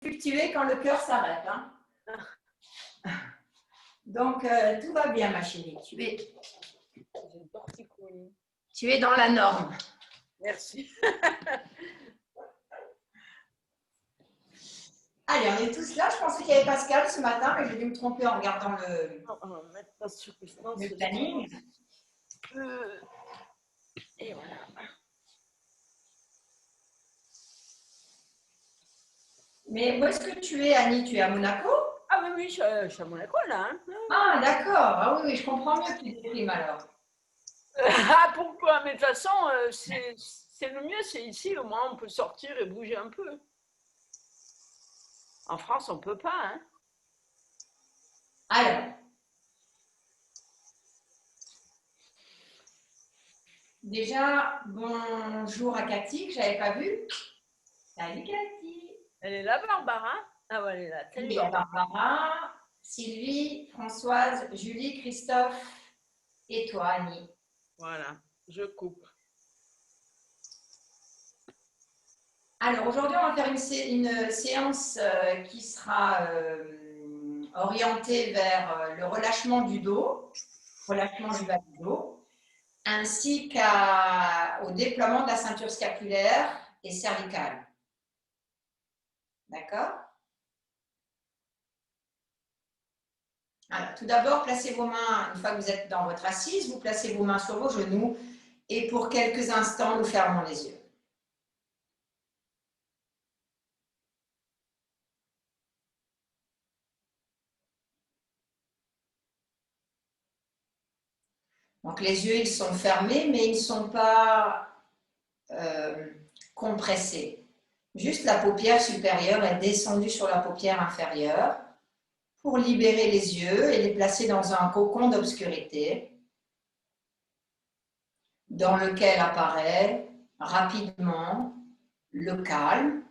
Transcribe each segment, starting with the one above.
fluctuer quand le cœur s'arrête. Hein. Donc, tout va bien, ma chérie. Tu es dans la norme. Merci. Allez, on est tous là. Je pensais qu'il y avait Pascal ce matin, mais j'ai dû me tromper en regardant le planning. Et voilà. Mais où est-ce que tu es, Annie? Tu es à Monaco? Ah oui, je suis à Monaco, là. Hein. Ah, d'accord. Ah oui, je comprends mieux que tu déprimes alors. Ah, pourquoi? Mais de toute façon, c'est le mieux, c'est ici. Au moins, on peut sortir et bouger un peu. En France, on ne peut pas. Hein. Alors, déjà, bonjour à Cathy, que je n'avais pas vue. Salut Cathy. Elle est là, Barbara? Ah ouais, elle est là. Salut, Oui, Barbara, Sylvie, Françoise, Julie, Christophe et toi, Annie. Voilà, je coupe. Alors, aujourd'hui, on va faire une séance qui sera orientée vers le relâchement du dos, relâchement du bas du dos, ainsi qu'au déploiement de la ceinture scapulaire et cervicale. D'accord? Alors, tout d'abord, placez vos mains, une fois que vous êtes dans votre assise, vous placez vos mains sur vos genoux et pour quelques instants, nous fermons les yeux. Donc, les yeux, ils sont fermés, mais ils ne sont pas compressés. Juste la paupière supérieure est descendue sur la paupière inférieure pour libérer les yeux et les placer dans un cocon d'obscurité dans lequel apparaît rapidement le calme.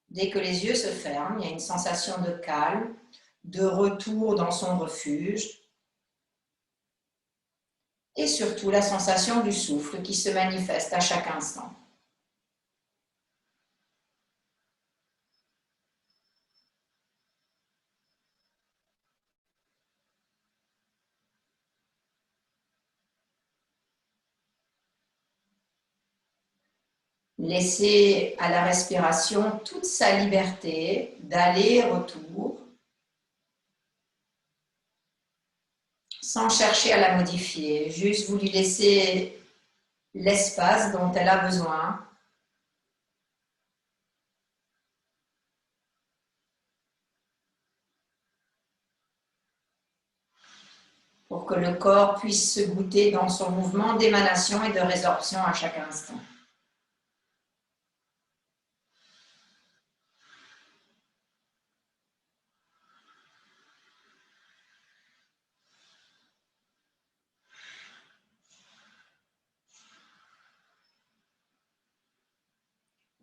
Dès que les yeux se ferment, il y a une sensation de calme, de retour dans son refuge et surtout la sensation du souffle qui se manifeste à chaque instant. Laissez à la respiration toute sa liberté d'aller-retour, sans chercher à la modifier, juste vous lui laissez l'espace dont elle a besoin. Pour que le corps puisse se goûter dans son mouvement d'émanation et de résorption à chaque instant.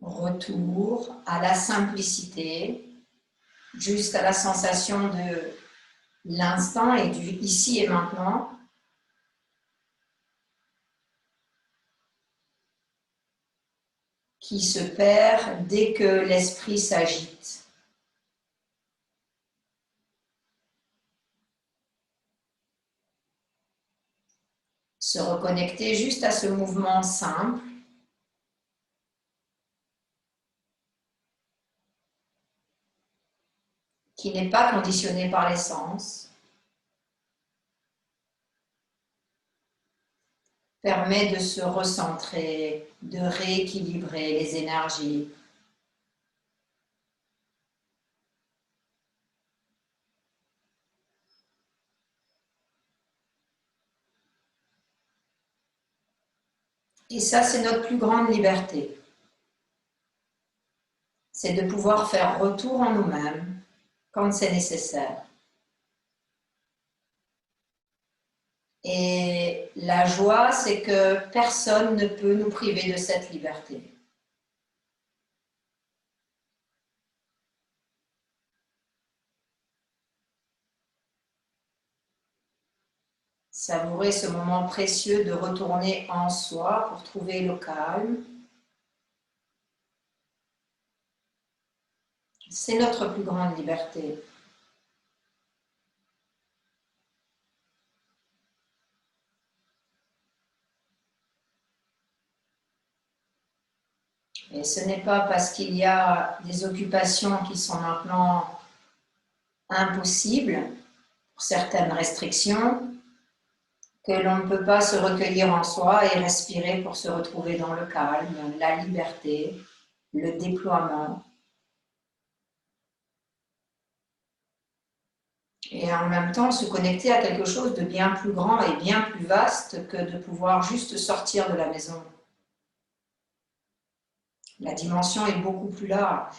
Retour à la simplicité, juste à la sensation de l'instant et du ici et maintenant. Qui se perd dès que l'esprit s'agite. Se reconnecter juste à ce mouvement simple. Qui n'est pas conditionné par les sens. Permet de se recentrer, de rééquilibrer les énergies. Et ça, c'est notre plus grande liberté. C'est de pouvoir faire retour en nous-mêmes quand c'est nécessaire. Et la joie, c'est que personne ne peut nous priver de cette liberté. Savourer ce moment précieux de retourner en soi pour trouver le calme. C'est notre plus grande liberté. Et ce n'est pas parce qu'il y a des occupations qui sont maintenant impossibles, pour certaines restrictions, que l'on ne peut pas se recueillir en soi et respirer pour se retrouver dans le calme, la liberté, le déploiement. Et en même temps se connecter à quelque chose de bien plus grand et bien plus vaste que de pouvoir juste sortir de la maison. La dimension est beaucoup plus large.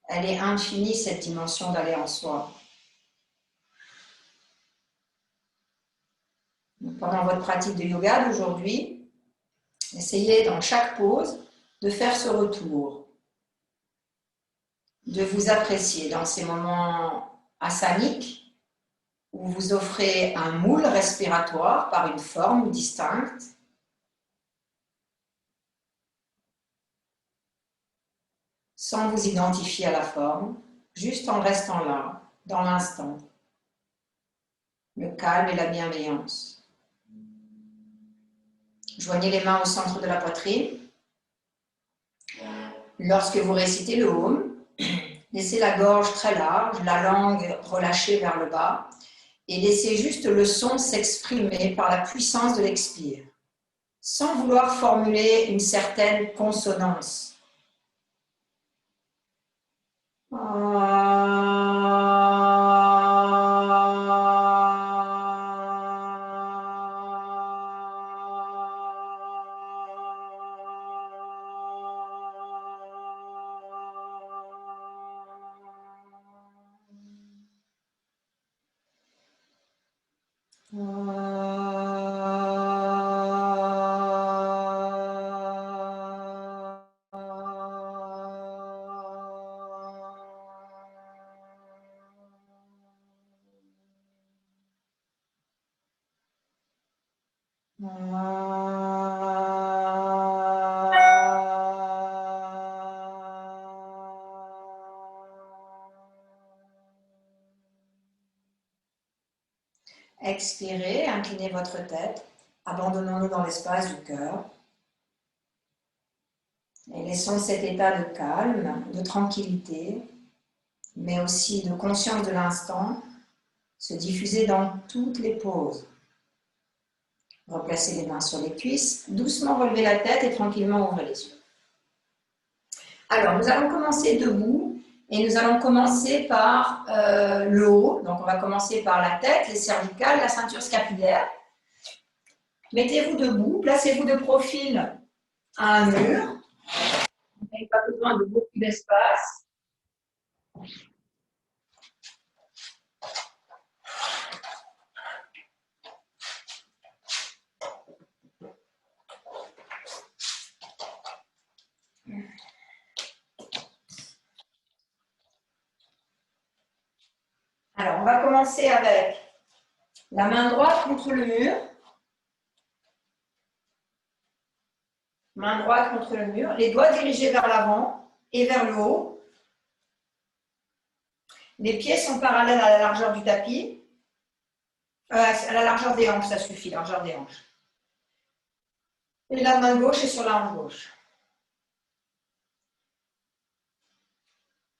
Elle est infinie, cette dimension d'aller en soi. Pendant votre pratique de yoga d'aujourd'hui, essayez dans chaque pause de faire ce retour, de vous apprécier dans ces moments asaniques où vous offrez un moule respiratoire par une forme distincte, sans vous identifier à la forme, juste en restant là, dans l'instant, le calme et la bienveillance. Joignez les mains au centre de la poitrine. Lorsque vous récitez le Om, laissez la gorge très large, la langue relâchée vers le bas et laissez juste le son s'exprimer par la puissance de l'expire, sans vouloir formuler une certaine consonance. Expirez, inclinez votre tête, abandonnons-nous dans l'espace du cœur et laissons cet état de calme, de tranquillité, mais aussi de conscience de l'instant se diffuser dans toutes les poses. Replacez les mains sur les cuisses, doucement relevez la tête et tranquillement ouvrez les yeux. Alors, nous allons commencer debout et nous allons commencer par le haut. Donc, on va commencer par la tête, les cervicales, la ceinture scapulaire. Mettez-vous debout, placez-vous de profil à un mur. Vous n'avez pas besoin de beaucoup d'espace. Alors, on va commencer avec la main droite contre le mur. Main droite contre le mur. Les doigts dirigés vers l'avant et vers le haut. Les pieds sont parallèles à la largeur du tapis. À la largeur des hanches, ça suffit, largeur des hanches. Et la main gauche est sur la hanche gauche.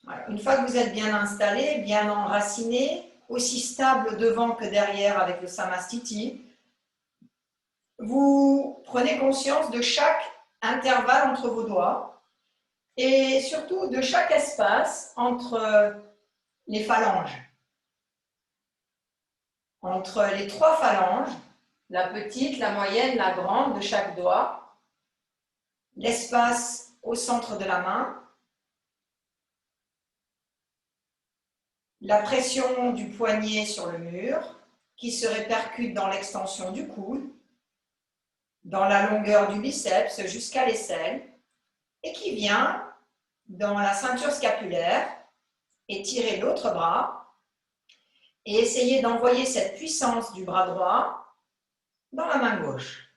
Voilà. Une fois que vous êtes bien installé, bien enraciné, aussi stable devant que derrière avec le Samastiti, vous prenez conscience de chaque intervalle entre vos doigts et surtout de chaque espace entre les phalanges. Entre les trois phalanges, la petite, la moyenne, la grande de chaque doigt, l'espace au centre de la main, la pression du poignet sur le mur qui se répercute dans l'extension du coude, dans la longueur du biceps jusqu'à l'aisselle et qui vient dans la ceinture scapulaire. Étirez l'autre bras et essayez d'envoyer cette puissance du bras droit dans la main gauche,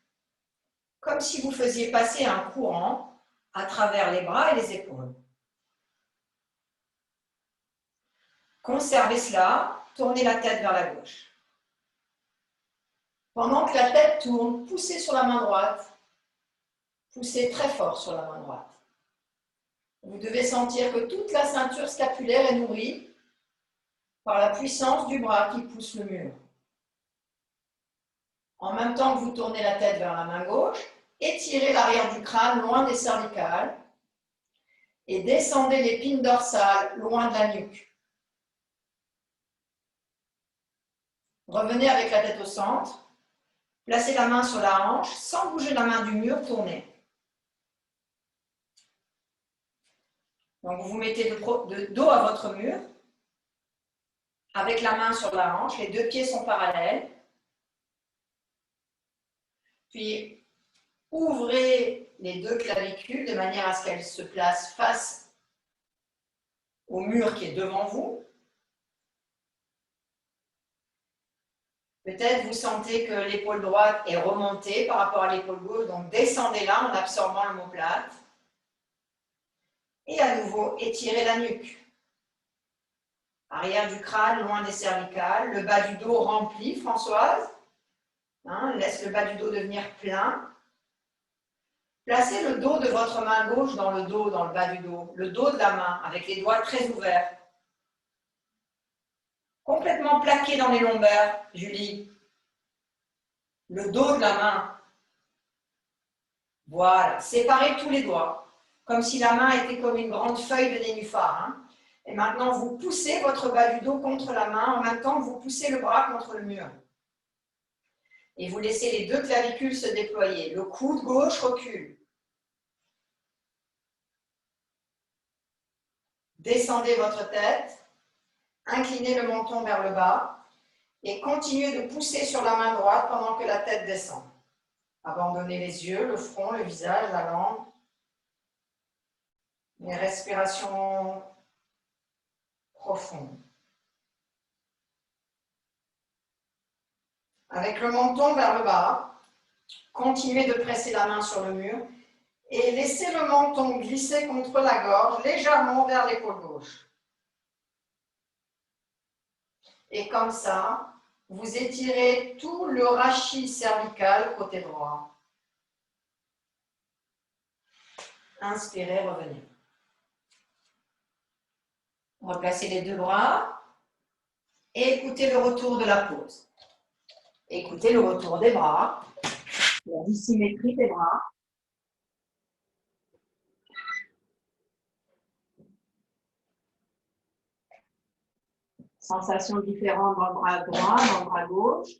comme si vous faisiez passer un courant à travers les bras et les épaules. Conservez cela, tournez la tête vers la gauche. Pendant que la tête tourne, poussez sur la main droite. Poussez très fort sur la main droite. Vous devez sentir que toute la ceinture scapulaire est nourrie par la puissance du bras qui pousse le mur. En même temps que vous tournez la tête vers la main gauche, étirez l'arrière du crâne loin des cervicales et descendez l'épine dorsale loin de la nuque. Revenez avec la tête au centre. Placez la main sur la hanche sans bouger la main du mur, tournez. Donc vous vous mettez de dos à votre mur, avec la main sur la hanche, les deux pieds sont parallèles. Puis ouvrez les deux clavicules de manière à ce qu'elles se placent face au mur qui est devant vous. Peut-être vous sentez que l'épaule droite est remontée par rapport à l'épaule gauche, donc descendez-la en absorbant l'omoplate. Et à nouveau, étirez la nuque. Arrière du crâne, loin des cervicales. Le bas du dos rempli, Françoise. Laisse le bas du dos devenir plein. Placez le dos de votre main gauche dans le dos, dans le bas du dos. Le dos de la main, avec les doigts très ouverts. Complètement plaqué dans les lombaires, Julie. Le dos de la main. Voilà. Séparez tous les doigts. Comme si la main était comme une grande feuille de nénuphar. Et maintenant, vous poussez votre bas du dos contre la main en même temps que vous poussez le bras contre le mur. Et vous laissez les deux clavicules se déployer. Le coude gauche recule. Descendez votre tête. Inclinez le menton vers le bas. Et continuez de pousser sur la main droite pendant que la tête descend. Abandonnez les yeux, le front, le visage, la langue. Les respirations profondes. Avec le menton vers le bas, continuez de presser la main sur le mur et laissez le menton glisser contre la gorge, légèrement vers l'épaule gauche. Et comme ça, vous étirez tout le rachis cervical côté droit. Inspirez, revenez. Replacez les deux bras et écoutez le retour de la pause. Écoutez le retour des bras, la dissymétrie des bras. Sensations différentes dans le bras droit, dans le bras gauche.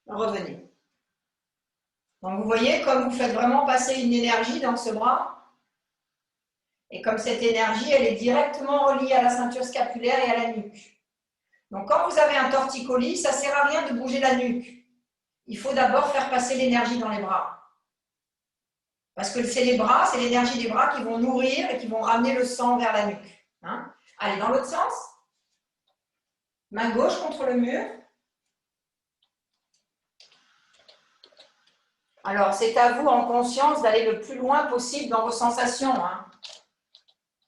Revenez. Donc vous voyez comme vous faites vraiment passer une énergie dans ce bras. Et comme cette énergie, elle est directement reliée à la ceinture scapulaire et à la nuque. Donc quand vous avez un torticolis, ça ne sert à rien de bouger la nuque. Il faut d'abord faire passer l'énergie dans les bras. Parce que c'est les bras, c'est l'énergie des bras qui vont nourrir et qui vont ramener le sang vers la nuque. Allez, dans l'autre sens. Main gauche contre le mur. Alors, c'est à vous en conscience d'aller le plus loin possible dans vos sensations.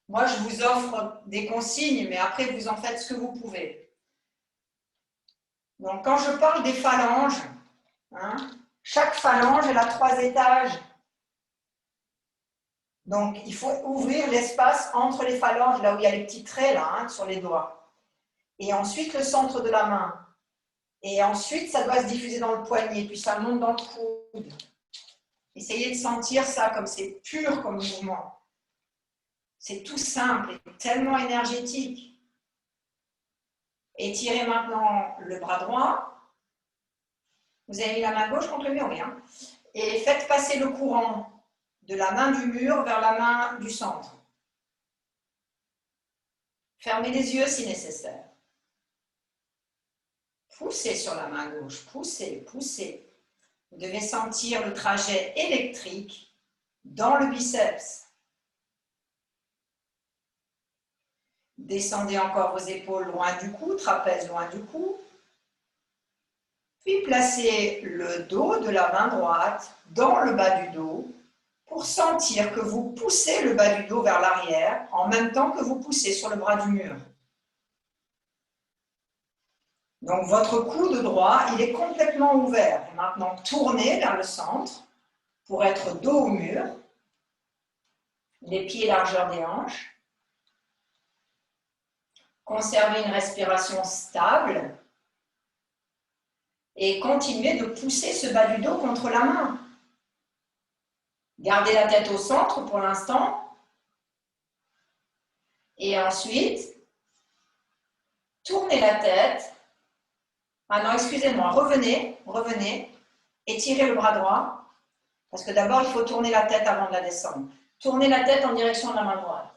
Moi, je vous offre des consignes, mais après, vous en faites ce que vous pouvez. Donc, quand je parle des phalanges, chaque phalange, elle a 3 étages. Donc, il faut ouvrir l'espace entre les phalanges, là où il y a les petits traits là, sur les doigts. Et ensuite, le centre de la main. Et ensuite, ça doit se diffuser dans le poignet, puis ça monte dans le coude. Essayez de sentir ça, comme c'est pur comme mouvement. C'est tout simple et tellement énergétique. Étirez maintenant le bras droit. Vous avez mis la main gauche contre le mur, oui. Et faites passer le courant de la main du mur vers la main du centre. Fermez les yeux si nécessaire. Poussez sur la main gauche, poussez, poussez. Vous devez sentir le trajet électrique dans le biceps. Descendez encore vos épaules loin du cou, trapèze loin du cou. Puis placez le dos de la main droite dans le bas du dos pour sentir que vous poussez le bas du dos vers l'arrière en même temps que vous poussez sur le bras du mur. Donc votre coude droit, il est complètement ouvert. Et maintenant, tournez vers le centre pour être dos au mur, les pieds largeur des hanches. Conservez une respiration stable et continuez de pousser ce bas du dos contre la main. Gardez la tête au centre pour l'instant. Et ensuite, tournez la tête. Ah non, excusez-moi, revenez, étirez le bras droit. Parce que d'abord, il faut tourner la tête avant de la descendre. Tournez la tête en direction de la main droite.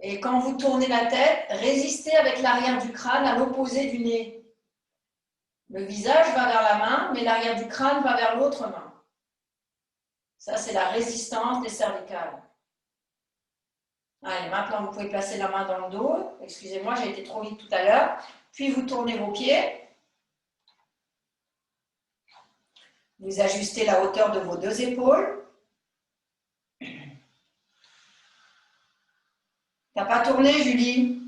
Et quand vous tournez la tête, résistez avec l'arrière du crâne à l'opposé du nez. Le visage va vers la main, mais l'arrière du crâne va vers l'autre main. Ça, c'est la résistance des cervicales. Allez, maintenant, vous pouvez placer la main dans le dos. Excusez-moi, j'ai été trop vite tout à l'heure. Puis, vous tournez vos pieds. Vous ajustez la hauteur de vos deux épaules. T'as pas tourné, Julie?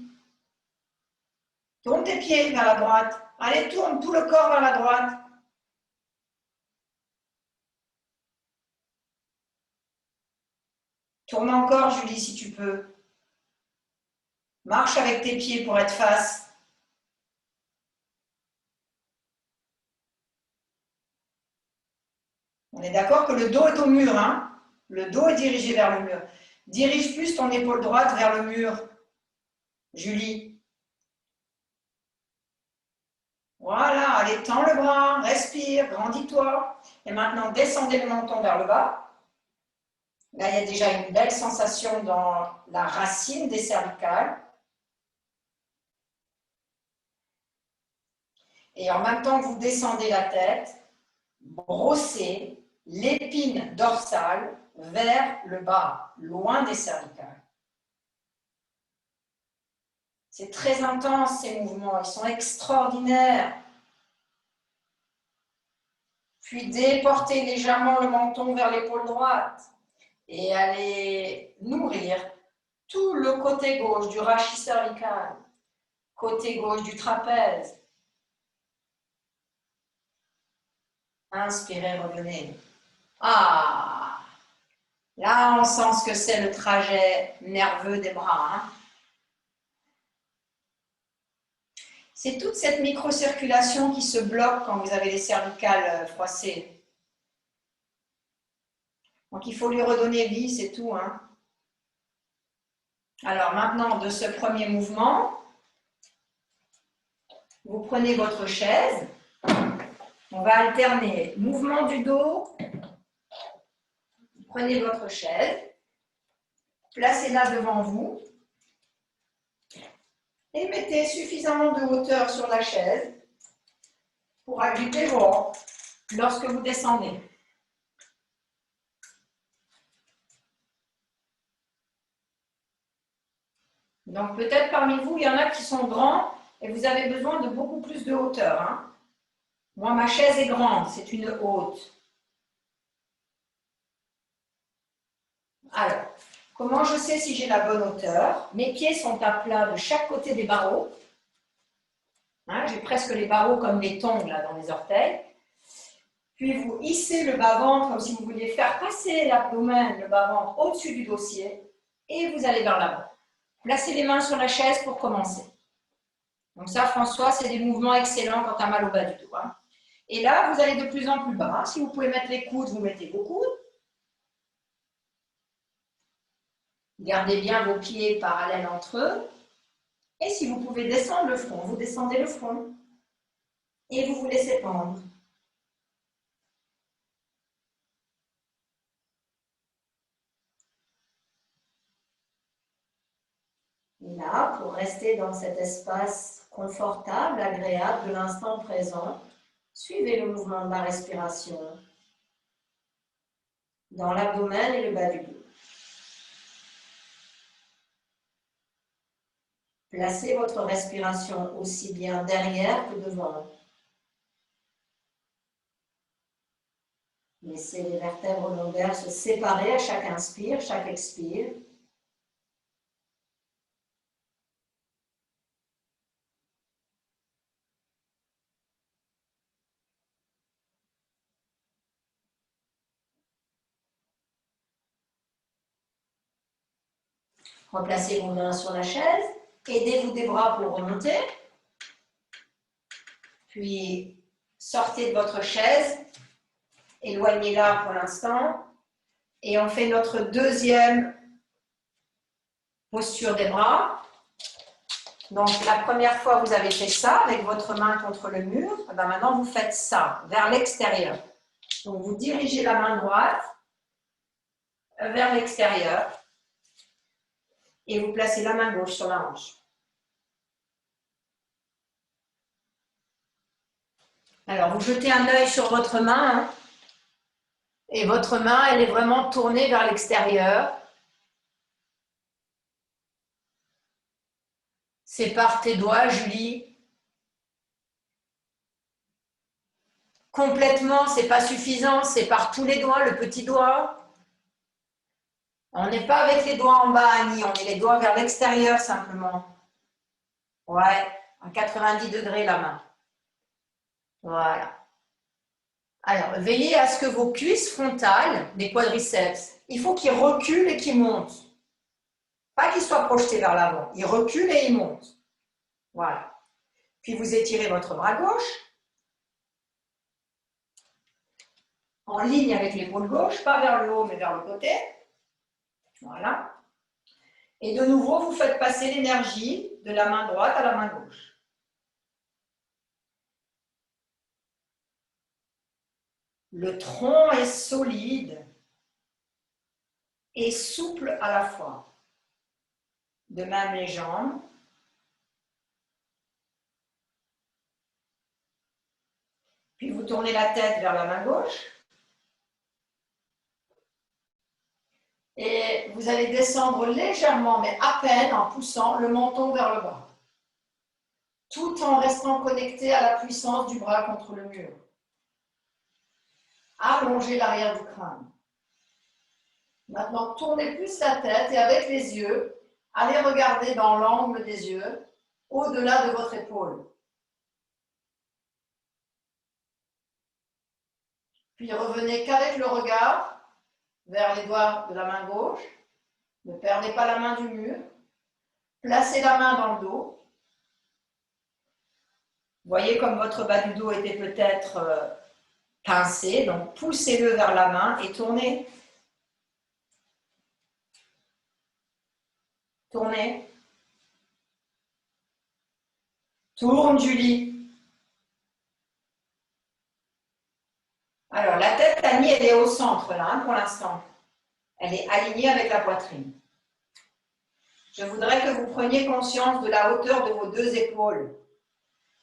Tourne tes pieds vers la droite. Allez, tourne tout le corps vers la droite. Tourne encore, Julie, si tu peux. Marche avec tes pieds pour être face. On est d'accord que le dos est au mur, hein? Le dos est dirigé vers le mur. Dirige plus ton épaule droite vers le mur, Julie. Voilà, allez, tends le bras, respire, grandis-toi. Et maintenant, descendez le menton vers le bas. Là, il y a déjà une belle sensation dans la racine des cervicales. Et en même temps que vous descendez la tête, brossez l'épine dorsale vers le bas, loin des cervicales. C'est très intense ces mouvements, ils sont extraordinaires. Puis déportez légèrement le menton vers l'épaule droite et allez nourrir tout le côté gauche du rachis cervical, côté gauche du trapèze. Inspirez, revenez. Ah, là on sent ce que c'est le trajet nerveux des bras. Hein. C'est toute cette microcirculation qui se bloque quand vous avez les cervicales froissées. Donc il faut lui redonner vie, c'est tout. Hein. Alors maintenant, de ce premier mouvement, vous prenez votre chaise. On va alterner mouvement du dos. Prenez votre chaise. Placez-la devant vous. Et mettez suffisamment de hauteur sur la chaise pour agripper vos hanches lorsque vous descendez. Donc peut-être parmi vous, il y en a qui sont grands et vous avez besoin de beaucoup plus de hauteur. Hein. Moi, ma chaise est grande, c'est une haute. Alors, comment je sais si j'ai la bonne hauteur? Mes pieds sont à plat de chaque côté des barreaux. Hein, j'ai presque les barreaux comme des tongs là, dans les orteils. Puis vous hissez le bas-ventre comme si vous vouliez faire passer l'abdomen, le bas-ventre au-dessus du dossier et vous allez vers l'avant. Placez les mains sur la chaise pour commencer. Donc ça, François, c'est des mouvements excellents quand tu as mal au bas du dos. Hein. Et là, vous allez de plus en plus bas. Si vous pouvez mettre les coudes, vous mettez vos coudes. Gardez bien vos pieds parallèles entre eux. Et si vous pouvez descendre le front, vous descendez le front. Et vous vous laissez pendre. Et là, pour rester dans cet espace confortable, agréable de l'instant présent, suivez le mouvement de la respiration dans l'abdomen et le bas du dos. Placez votre respiration aussi bien derrière que devant. Laissez les vertèbres lombaires se séparer à chaque inspire, chaque expire. Replacez vos mains sur la chaise. Aidez-vous des bras pour remonter. Puis, sortez de votre chaise. Éloignez-la pour l'instant. Et on fait notre deuxième posture des bras. Donc, la première fois, vous avez fait ça avec votre main contre le mur. Et bien, maintenant, vous faites ça vers l'extérieur. Donc, vous dirigez la main droite vers l'extérieur et vous placez la main gauche sur la hanche. Alors, vous jetez un œil sur votre main, hein, et votre main, elle est vraiment tournée vers l'extérieur. Sépare tes doigts, Julie. Complètement, c'est pas suffisant, sépare tous les doigts, le petit doigt. On n'est pas avec les doigts en bas, Annie, on met les doigts vers l'extérieur simplement. Ouais, à 90 degrés la main. Voilà. Alors, veillez à ce que vos cuisses frontales, des quadriceps, il faut qu'ils reculent et qu'ils montent. Pas qu'ils soient projetés vers l'avant. Ils reculent et ils montent. Voilà. Puis vous étirez votre bras gauche en ligne avec l'épaule gauche, pas vers le haut mais vers le côté. Voilà. Et de nouveau, vous faites passer l'énergie de la main droite à la main gauche. Le tronc est solide et souple à la fois. De même les jambes. Puis vous tournez la tête vers la main gauche. Et vous allez descendre légèrement, mais à peine, en poussant le menton vers le bas. Tout en restant connecté à la puissance du bras contre le mur. Allongez l'arrière du crâne. Maintenant, tournez plus la tête et avec les yeux, allez regarder dans l'angle des yeux, au-delà de votre épaule. Puis revenez qu'avec le regard vers les doigts de la main gauche. Ne perdez pas la main du mur. Placez la main dans le dos. Voyez comme votre bas du dos était peut-être pincé, donc poussez-le vers la main et tournez. Tournez. Tourne, Julie. Alors, la tête, Annie, elle est au centre, là, hein, pour l'instant. Elle est alignée avec la poitrine. Je voudrais que vous preniez conscience de la hauteur de vos deux épaules.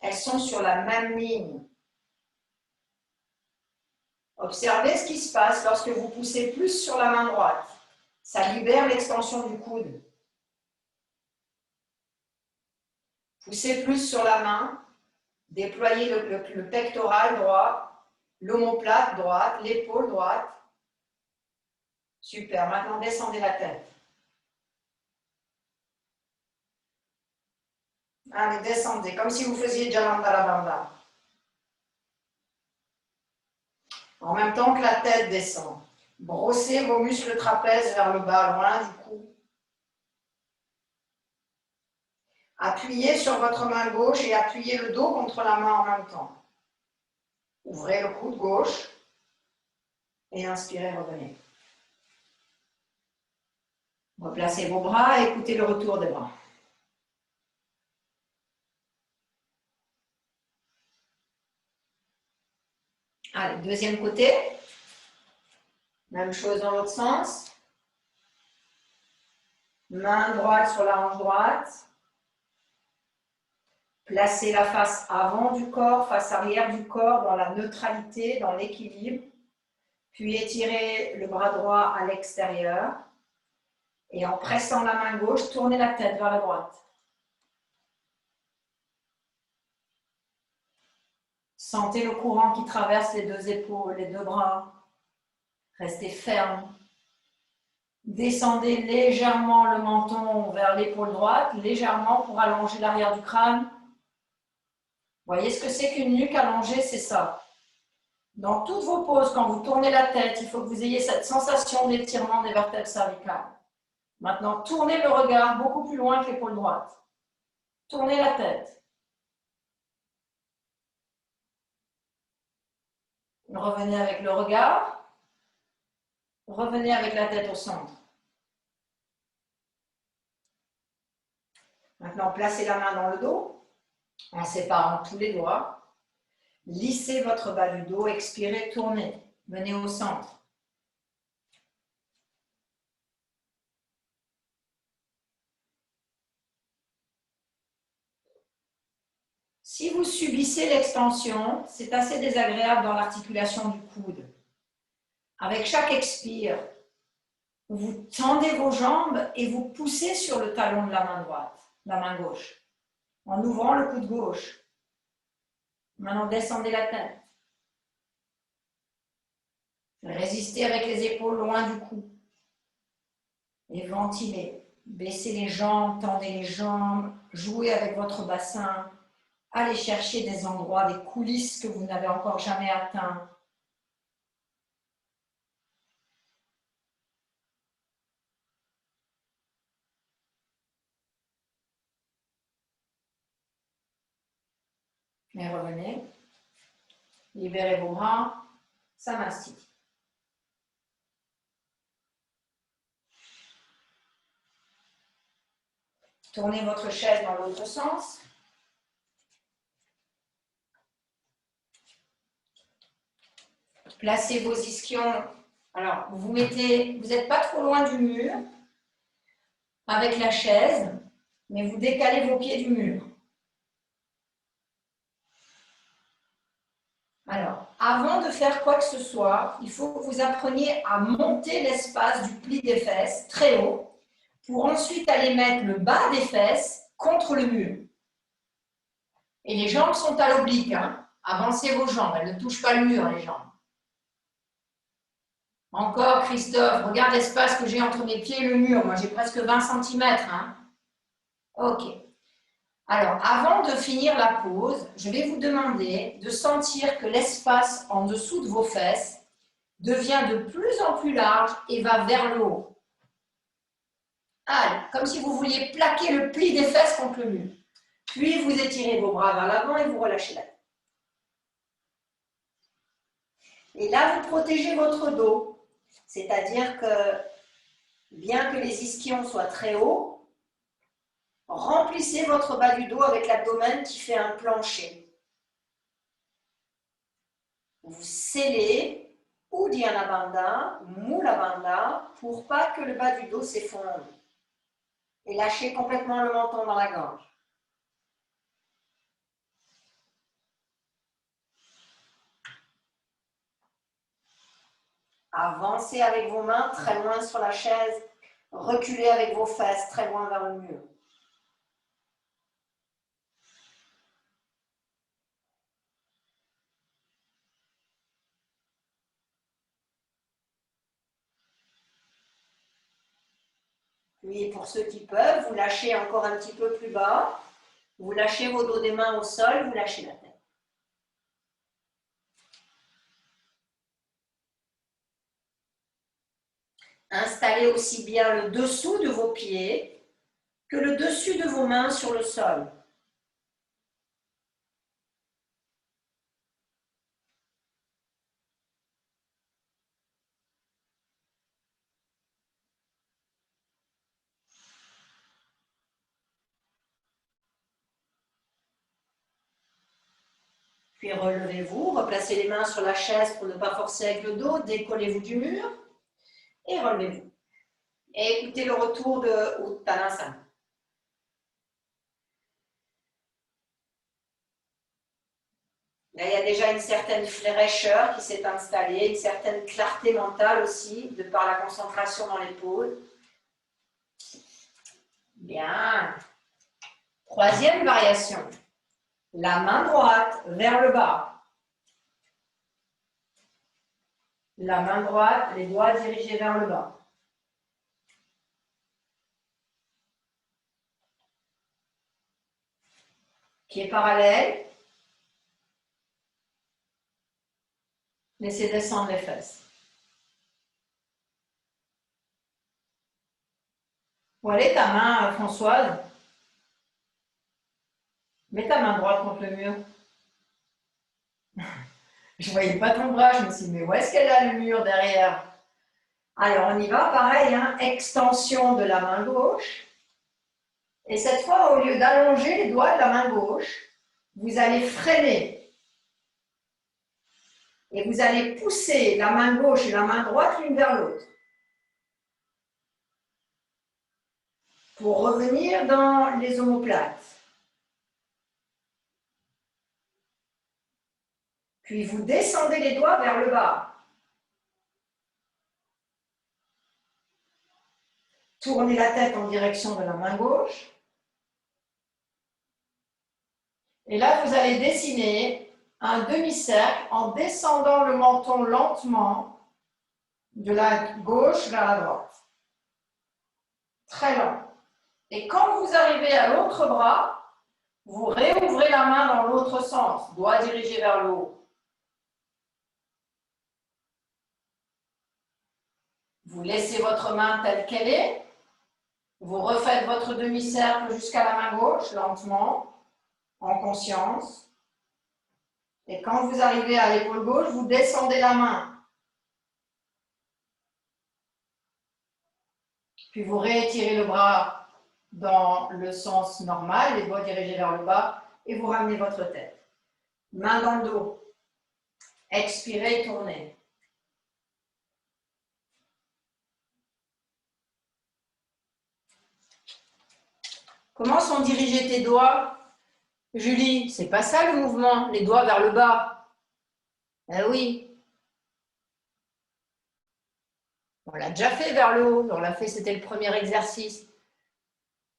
Elles sont sur la même ligne. Observez ce qui se passe lorsque vous poussez plus sur la main droite. Ça libère l'extension du coude. Poussez plus sur la main. Déployez le pectoral droit, l'omoplate droite, l'épaule droite. Super. Maintenant, descendez la tête. Allez, descendez, comme si vous faisiez Jalandhara. En même temps que la tête descend. Brossez vos muscles trapèzes vers le bas, loin du cou. Appuyez sur votre main gauche et appuyez le dos contre la main en même temps. Ouvrez le coude gauche et inspirez, revenez. Replacez vos bras et écoutez le retour des bras. Allez, deuxième côté. Même chose dans l'autre sens. Main droite sur la hanche droite. Placez la face avant du corps, face arrière du corps, dans la neutralité, dans l'équilibre. Puis étirez le bras droit à l'extérieur. Et en pressant la main gauche, tournez la tête vers la droite. Sentez le courant qui traverse les deux épaules, les deux bras. Restez ferme. Descendez légèrement le menton vers l'épaule droite, légèrement pour allonger l'arrière du crâne. Voyez ce que c'est qu'une nuque allongée, c'est ça. Dans toutes vos poses, quand vous tournez la tête, il faut que vous ayez cette sensation d'étirement des vertèbres cervicales. Maintenant, tournez le regard beaucoup plus loin que l'épaule droite. Tournez la tête. Revenez avec le regard. Revenez avec la tête au centre. Maintenant, placez la main dans le dos en séparant tous les doigts. Lissez votre bas du dos, expirez, tournez. Venez au centre. Si vous subissez l'extension, c'est assez désagréable dans l'articulation du coude. Avec chaque expire, vous tendez vos jambes et vous poussez sur le talon de la main droite, la main gauche, en ouvrant le coude gauche. Maintenant, descendez la tête. Résistez avec les épaules loin du cou. Et ventilez. Baissez les jambes, tendez les jambes, jouez avec votre bassin. Allez chercher des endroits, des coulisses que vous n'avez encore jamais atteints. Et revenez. Libérez vos bras. Samastiti. Tournez votre chaise dans l'autre sens. Placez vos ischions. Alors, vous n'êtes pas trop loin du mur avec la chaise, mais vous décalez vos pieds du mur. Alors, avant de faire quoi que ce soit, il faut que vous appreniez à monter l'espace du pli des fesses très haut pour ensuite aller mettre le bas des fesses contre le mur. Et les jambes sont à l'oblique. Hein. Avancez vos jambes, elles ne touchent pas le mur, les jambes. Encore, Christophe, regarde l'espace que j'ai entre mes pieds et le mur. Moi, j'ai presque 20 cm. Hein. Ok. Alors, avant de finir la pause, je vais vous demander de sentir que l'espace en dessous de vos fesses devient de plus en plus large et va vers le haut. Allez, comme si vous vouliez plaquer le pli des fesses contre le mur. Puis, vous étirez vos bras vers l'avant et vous relâchez la tête. Et là, vous protégez votre dos. C'est-à-dire que, bien que les ischions soient très hauts, remplissez votre bas du dos avec l'abdomen qui fait un plancher. Vous scellez Uddiyana Bandha, Mula Bandha, pour pas que le bas du dos s'effondre. Et lâchez complètement le menton dans la gorge. Avancez avec vos mains très loin sur la chaise. Reculez avec vos fesses très loin vers le mur. Puis pour ceux qui peuvent, vous lâchez encore un petit peu plus bas. Vous lâchez vos dos des mains au sol, vous lâchez la tête. Installez aussi bien le dessous de vos pieds que le dessus de vos mains sur le sol. Puis relevez-vous, replacez les mains sur la chaise pour ne pas forcer avec le dos, décollez-vous du mur et relevez-vous. Et écoutez le retour de Uttanasana. Là, il y a déjà une certaine fraîcheur qui s'est installée, une certaine clarté mentale aussi, de par la concentration dans l'épaule. Bien. Troisième variation. La main droite vers le bas. La main droite, les doigts dirigés vers le bas. Pieds parallèles. Laissez descendre les fesses. Où est ta main, Françoise? Mets ta main droite contre le mur. Je ne voyais pas ton bras, je me suis dit, mais où est-ce qu'elle a le mur derrière? Alors, on y va, pareil, hein, extension de la main gauche. Et cette fois, au lieu d'allonger les doigts de la main gauche, vous allez freiner. Et vous allez pousser la main gauche et la main droite l'une vers l'autre. Pour revenir dans les omoplates. Puis vous descendez les doigts vers le bas. Tournez la tête en direction de la main gauche. Et là, vous allez dessiner un demi-cercle en descendant le menton lentement de la gauche vers la droite. Très lent. Et quand vous arrivez à l'autre bras, vous réouvrez la main dans l'autre sens, doigt dirigé vers le haut. Vous laissez votre main telle qu'elle est. Vous refaites votre demi-cercle jusqu'à la main gauche, lentement, en conscience. Et quand vous arrivez à l'épaule gauche, vous descendez la main. Puis vous réétirez le bras dans le sens normal, les doigts dirigés vers le bas, et vous ramenez votre tête. Main dans le dos. Expirez, tournez. Comment sont dirigés tes doigts, Julie? C'est pas ça le mouvement, les doigts vers le bas. Eh oui. On l'a déjà fait vers le haut, on l'a fait, c'était le premier exercice.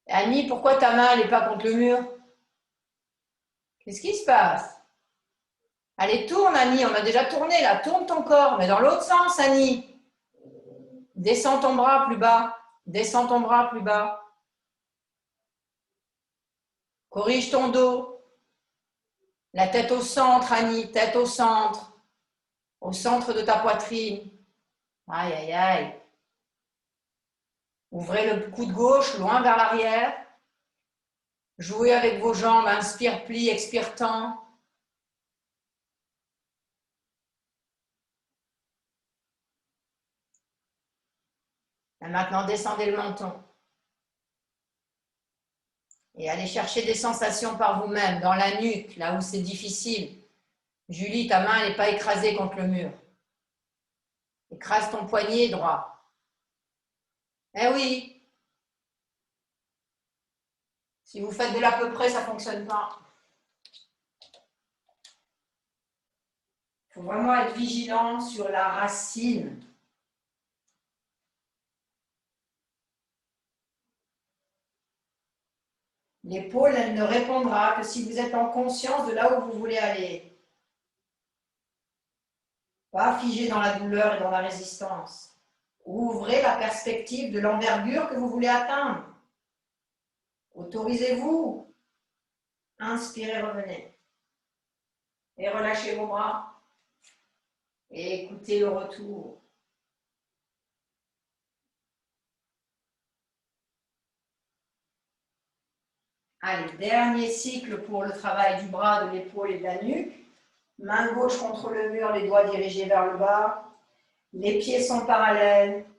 Annie, pourquoi ta main n'est pas contre le mur? Qu'est-ce qui se passe? Allez, tourne, Annie, on a déjà tourné là, tourne ton corps, mais dans l'autre sens, Annie. Descends ton bras plus bas, descends ton bras plus bas. Corrige ton dos. La tête au centre, Annie, tête au centre de ta poitrine. Aïe, aïe, aïe. Ouvrez le coude gauche loin vers l'arrière. Jouez avec vos jambes, inspire, plie, expire, tend. Et maintenant, descendez le menton. Et allez chercher des sensations par vous-même, dans la nuque, là où c'est difficile. Julie, ta main n'est pas écrasée contre le mur. Écrase ton poignet droit. Eh oui. Si vous faites de l'à peu près, ça ne fonctionne pas. Il faut vraiment être vigilant sur la racine. L'épaule, elle ne répondra que si vous êtes en conscience de là où vous voulez aller. Pas figé dans la douleur et dans la résistance. Ouvrez la perspective de l'envergure que vous voulez atteindre. Autorisez-vous. Inspirez, revenez. Et relâchez vos bras. Et écoutez le retour. Allez, dernier cycle pour le travail du bras, de l'épaule et de la nuque. Main gauche contre le mur, les doigts dirigés vers le bas. Les pieds sont parallèles.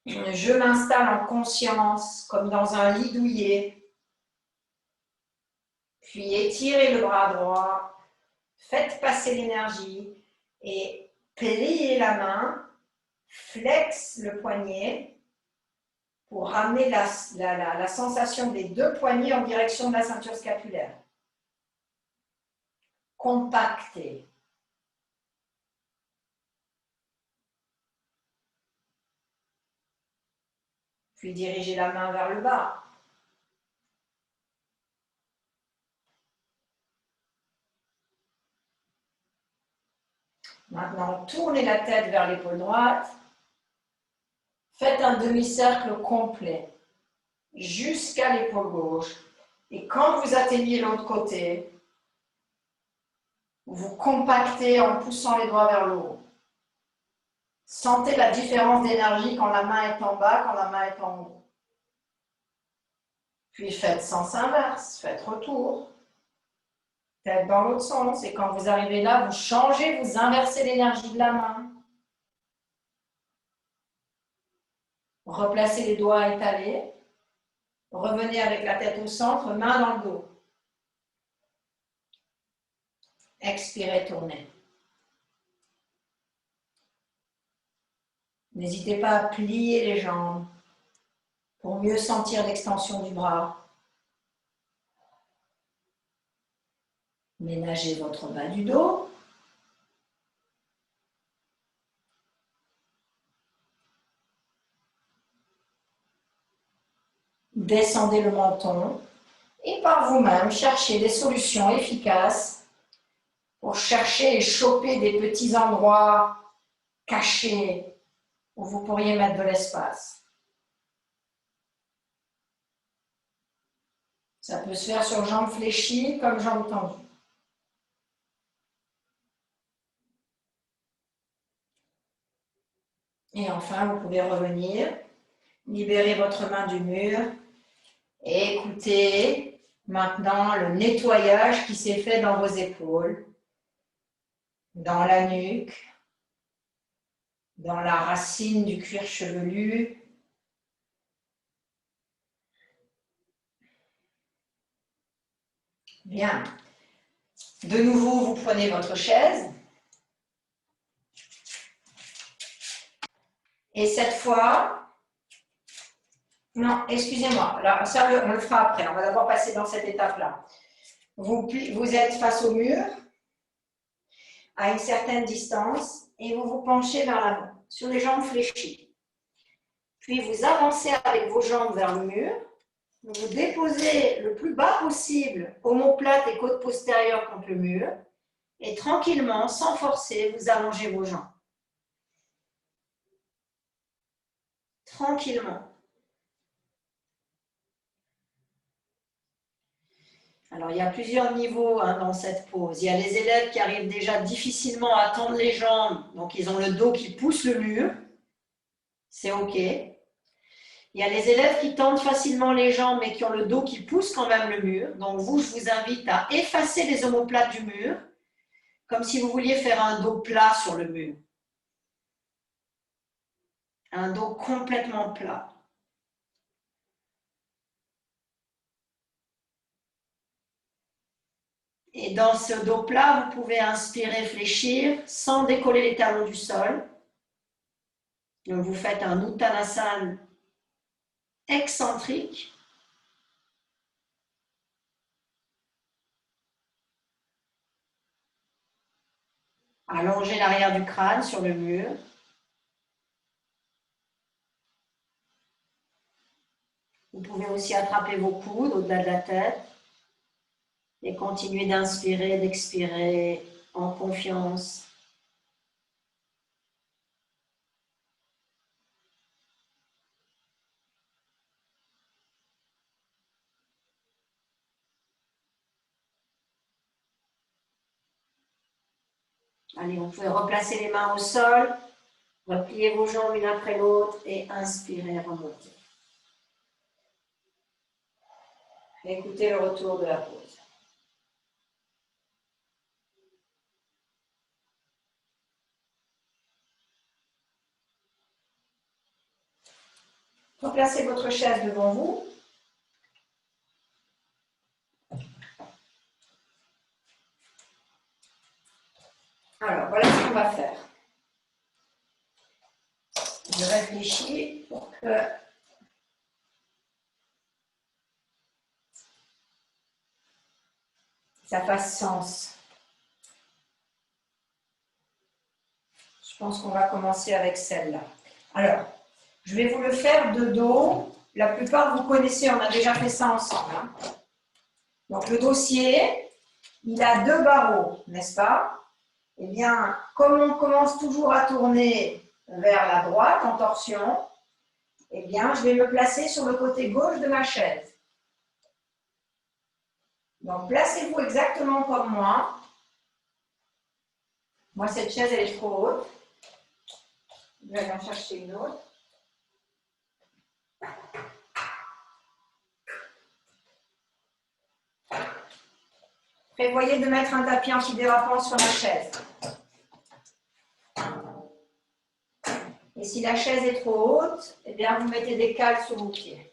Je m'installe en conscience, comme dans un lit douillet. Puis étirez le bras droit. Faites passer l'énergie et pliez la main. Flex le poignet pour ramener la sensation des deux poignets en direction de la ceinture scapulaire. Compactez. Puis dirigez la main vers le bas. Maintenant, tournez la tête vers l'épaule droite. Faites un demi-cercle complet jusqu'à l'épaule gauche. Et quand vous atteignez l'autre côté, vous compactez en poussant les doigts vers le haut. Sentez la différence d'énergie quand la main est en bas, quand la main est en haut. Puis faites sens inverse, faites retour. Tête dans l'autre sens. Et quand vous arrivez là, vous changez, vous inversez l'énergie de la main. Replacez les doigts étalés. Revenez avec la tête au centre, main dans le dos. Expirez, tournez. N'hésitez pas à plier les jambes pour mieux sentir l'extension du bras. Ménagez votre bas du dos. Descendez le menton et par vous-même, cherchez des solutions efficaces pour chercher et choper des petits endroits cachés où vous pourriez mettre de l'espace. Ça peut se faire sur jambes fléchies comme jambes tendues. Et enfin, vous pouvez revenir, libérer votre main du mur et écoutez maintenant le nettoyage qui s'est fait dans vos épaules, dans la nuque, dans la racine du cuir chevelu. Bien. De nouveau, vous prenez votre chaise. Et cette fois, non, excusez-moi, là, ça on le fera après, on va d'abord passer dans cette étape-là. Vous êtes face au mur, à une certaine distance, et vous vous penchez vers l'avant, sur les jambes fléchies. Puis vous avancez avec vos jambes vers le mur, vous déposez le plus bas possible, omoplate et côte postérieure contre le mur, et tranquillement, sans forcer, vous allongez vos jambes. Tranquillement. Alors, il y a plusieurs niveaux dans cette pose. Il y a les élèves qui arrivent déjà difficilement à tendre les jambes, donc ils ont le dos qui pousse le mur. C'est OK. Il y a les élèves qui tendent facilement les jambes, mais qui ont le dos qui pousse quand même le mur. Donc, vous, je vous invite à effacer les omoplates du mur, comme si vous vouliez faire un dos plat sur le mur. Un dos complètement plat. Et dans ce dos plat, vous pouvez inspirer, fléchir sans décoller les talons du sol. Donc, vous faites un Uttanasana excentrique. Allongez l'arrière du crâne sur le mur. Vous pouvez aussi attraper vos coudes au-delà de la tête et continuer d'inspirer, d'expirer en confiance. Allez, vous pouvez replacer les mains au sol, replier vos jambes l'une après l'autre et inspirer, remonter. Écoutez le retour de la pause. Replacez votre chaise devant vous. Alors, voilà ce qu'on va faire. Je réfléchis pour que ça fasse sens. Je pense qu'on va commencer avec celle-là. Alors, je vais vous le faire de dos. La plupart, vous connaissez, on a déjà fait ça ensemble. Donc, le dossier, il a deux barreaux, n'est-ce pas? Eh bien, comme on commence toujours à tourner vers la droite en torsion, eh bien, je vais me placer sur le côté gauche de ma chaise. Donc, placez-vous exactement comme moi. Moi, cette chaise, elle est trop haute. Je vais aller en chercher une autre. Prévoyez de mettre un tapis antidérapant sur la chaise. Et si la chaise est trop haute, eh bien, vous mettez des cales sur vos pieds.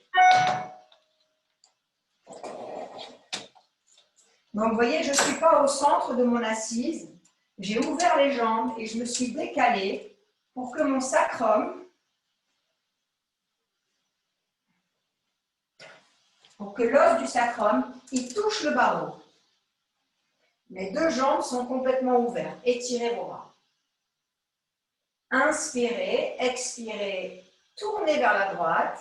Donc, vous voyez, je ne suis pas au centre de mon assise. J'ai ouvert les jambes et je me suis décalée pour que mon sacrum, pour que l'os du sacrum, il touche le barreau. Les deux jambes sont complètement ouvertes. Étirez vos bras. Inspirez, expirez, tournez vers la droite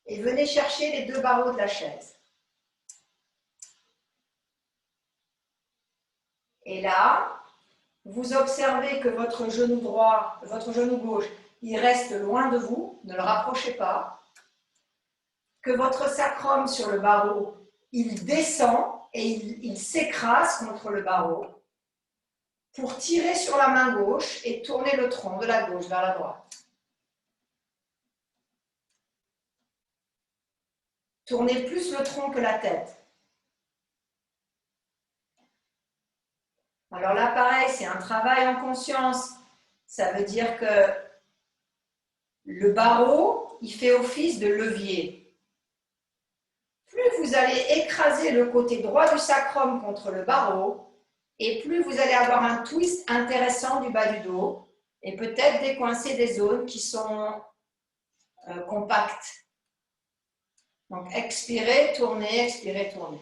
et venez chercher les deux barreaux de la chaise. Et là, vous observez que votre genou droit, votre genou gauche, il reste loin de vous, ne le rapprochez pas. Que votre sacrum sur le barreau, il descend et il s'écrase contre le barreau pour tirer sur la main gauche et tourner le tronc de la gauche vers la droite. Tournez plus le tronc que la tête. Alors là, pareil, c'est un travail en conscience. Ça veut dire que le barreau, il fait office de levier. Plus vous allez écraser le côté droit du sacrum contre le barreau, et plus vous allez avoir un twist intéressant du bas du dos, et peut-être décoincer des zones qui sont compactes. Donc, expirez, tournez, expirez, tournez.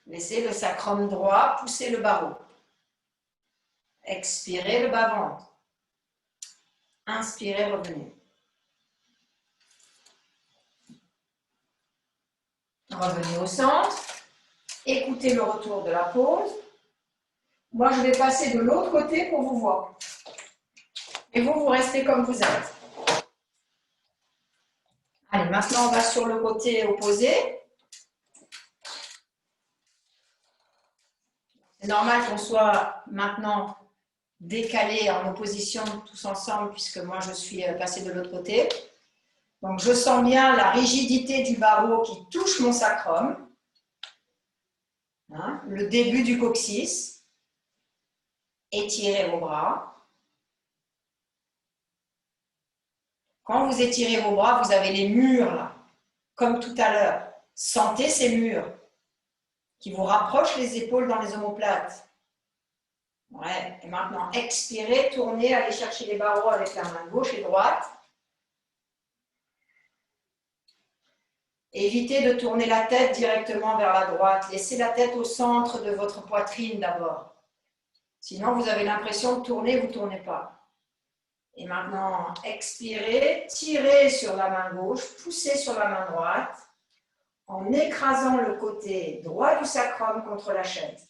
Laissez le sacrum droit pousser le barreau. Expirez le bas-ventre. Inspirez, revenez. Revenez au centre. Écoutez le retour de la pause. Moi, je vais passer de l'autre côté pour vous voir. Et vous, vous restez comme vous êtes. Allez, maintenant, on va sur le côté opposé. C'est normal qu'on soit maintenant décalés en opposition tous ensemble, puisque moi, je suis passée de l'autre côté. Donc, je sens bien la rigidité du barreau qui touche mon sacrum. Hein, le début du coccyx. Étirez vos bras. Quand vous étirez vos bras, vous avez les murs là, comme tout à l'heure. Sentez ces murs qui vous rapprochent les épaules dans les omoplates. Ouais. Et maintenant, expirez, tournez, allez chercher les barreaux avec la main gauche et droite. Évitez de tourner la tête directement vers la droite. Laissez la tête au centre de votre poitrine d'abord. Sinon, vous avez l'impression de tourner, vous ne tournez pas. Et maintenant, expirez, tirez sur la main gauche, poussez sur la main droite, en écrasant le côté droit du sacrum contre la chaise.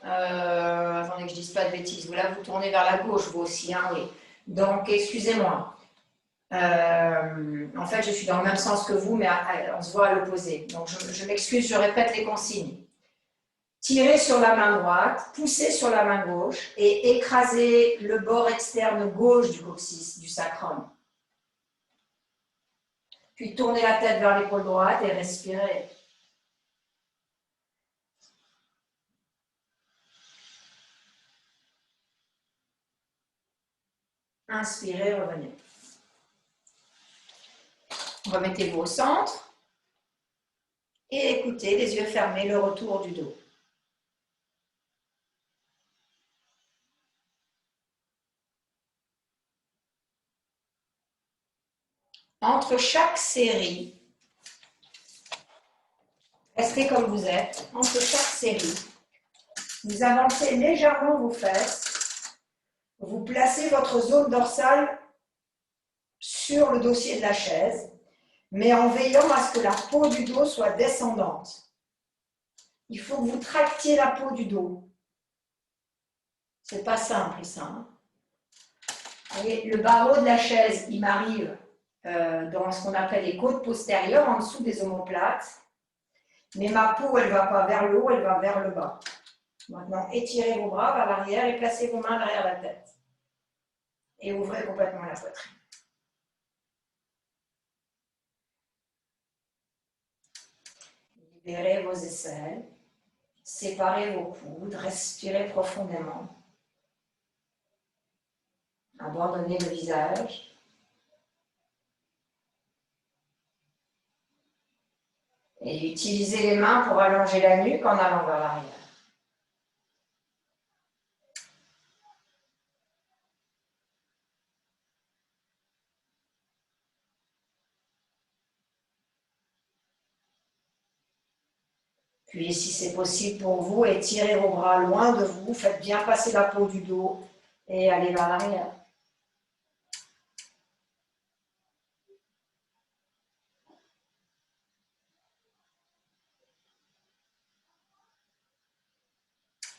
Attendez que je ne dise pas de bêtises. Là, vous tournez vers la gauche, vous aussi, hein, oui. Donc, excusez-moi. En fait, je suis dans le même sens que vous, mais on se voit à l'opposé. Donc, je m'excuse, je répète les consignes. Tirez sur la main droite, poussez sur la main gauche et écrasez le bord externe gauche du coccyx, du sacrum. Puis tournez la tête vers l'épaule droite et respirez. Inspirez, revenez. Remettez-vous au centre et écoutez, les yeux fermés, le retour du dos. Entre chaque série, restez comme vous êtes, entre chaque série, Vous avancez légèrement vos fesses. Vous placez votre zone dorsale sur le dossier de la chaise, mais en veillant à ce que la peau du dos soit descendante. Il faut que vous tractiez la peau du dos. C'est pas simple, ça. Hein. Et le barreau de la chaise, il m'arrive dans ce qu'on appelle les côtes postérieures, en dessous des omoplates. Mais ma peau, elle ne va pas vers le haut, elle va vers le bas. Maintenant, étirez vos bras vers l'arrière et placez vos mains derrière la tête. Et ouvrez complètement la poitrine. Libérez vos aisselles. Séparez vos coudes. Respirez profondément. Abandonnez le visage. Et utilisez les mains pour allonger la nuque en allant vers l'arrière. Puis, si c'est possible pour vous, étirez vos bras loin de vous. Faites bien passer la peau du dos et allez vers l'arrière.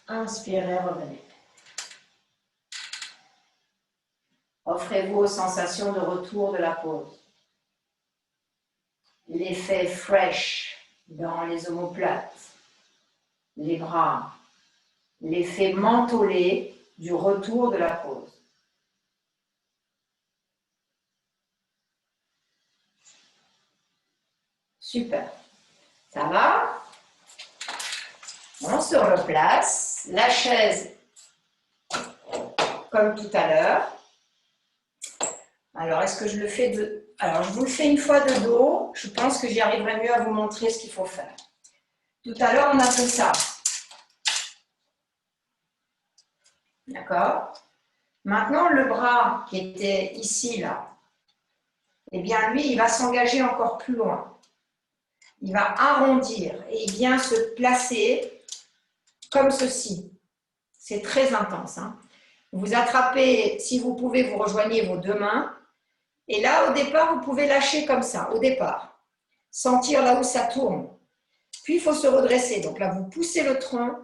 Inspirez, revenez. Offrez-vous aux sensations de retour de la pause. L'effet fresh dans les omoplates, les bras, l'effet mentholé du retour de la pause. Super. Ça va? On se replace. La chaise, comme tout à l'heure. Alors, est-ce que je le fais de... Alors, je vous le fais une fois de dos. Je pense que j'y arriverai mieux à vous montrer ce qu'il faut faire. Tout à l'heure, on a fait ça. D'accord? Maintenant, le bras qui était ici, là, eh bien, lui, il va s'engager encore plus loin. Il va arrondir et il vient se placer comme ceci. C'est très intense. Hein? Vous attrapez, si vous pouvez, vous rejoignez vos deux mains. Et là, au départ, vous pouvez lâcher comme ça, au départ. Sentir là où ça tourne. Puis, il faut se redresser. Donc là, vous poussez le tronc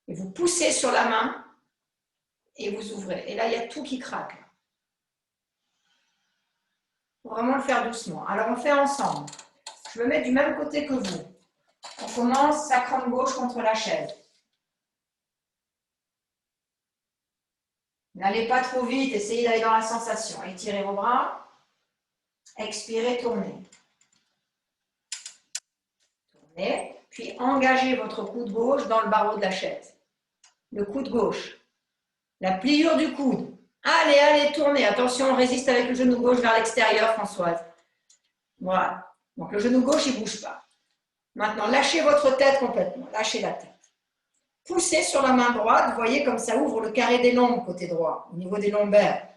et vous poussez sur la main et vous ouvrez. Et là, il y a tout qui craque. Il faut vraiment le faire doucement. Alors, on fait ensemble. Je me mets du même côté que vous. On commence sacrum gauche contre la chaise. N'allez pas trop vite, essayez d'aller dans la sensation. Étirez vos bras. Expirez, tournez. Tournez. Puis engagez votre coude gauche dans le barreau de la chaise. Le coude gauche. La pliure du coude. Allez, allez, tournez. Attention, on résiste avec le genou gauche vers l'extérieur, Françoise. Voilà. Donc le genou gauche, il ne bouge pas. Maintenant, lâchez votre tête complètement. Lâchez la tête. Poussez sur la main droite. Vous voyez comme ça ouvre le carré des lombes côté droit, au niveau des lombaires.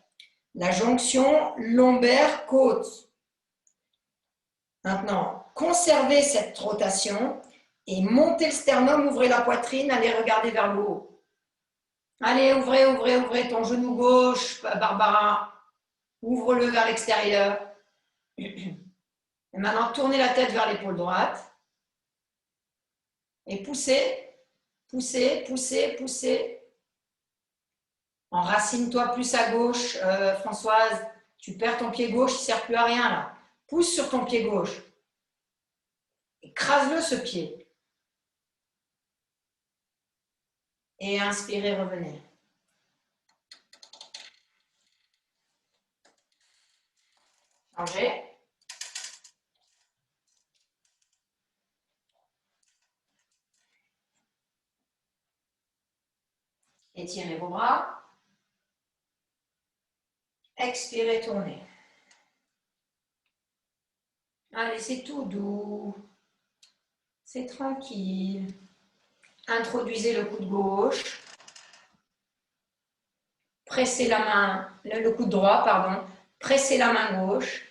La jonction lombaire-côte. Maintenant, conservez cette rotation et montez le sternum, ouvrez la poitrine, allez regarder vers le haut. Allez, ouvrez, ouvrez, ouvrez ton genou gauche, Barbara. Ouvre-le vers l'extérieur. Et maintenant, tournez la tête vers l'épaule droite. Et poussez, poussez, poussez, poussez. Enracine-toi plus à gauche, Françoise. Tu perds ton pied gauche, il ne sert plus à rien là. Pousse sur ton pied gauche. Écrase-le ce pied. Et inspirez, revenez. Changez. Étirez vos bras. Expirez, tournez. Allez, c'est tout doux. C'est tranquille. Introduisez le coude gauche. Pressez la main, le coude droit, pardon. Pressez la main gauche.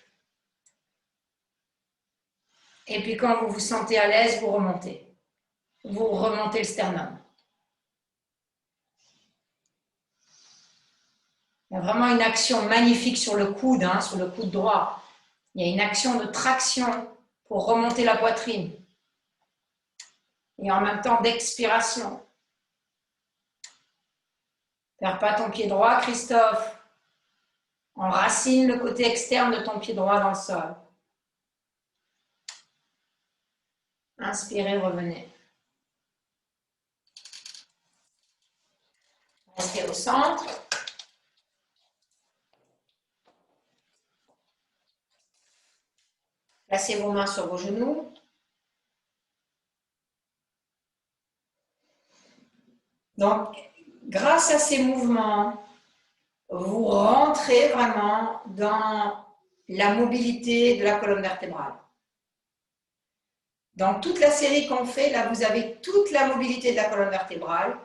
Et puis quand vous vous sentez à l'aise, vous remontez. Vous remontez le sternum. Il y a vraiment une action magnifique sur le coude, hein, sur le coude droit. Il y a une action de traction pour remonter la poitrine. Et en même temps d'expiration. Perds pas ton pied droit, Christophe. Enracine le côté externe de ton pied droit dans le sol. Inspirez, revenez. Restez au centre. Placez vos mains sur vos genoux. Donc, grâce à ces mouvements, vous rentrez vraiment dans la mobilité de la colonne vertébrale. Dans toute la série qu'on fait, là, vous avez toute la mobilité de la colonne vertébrale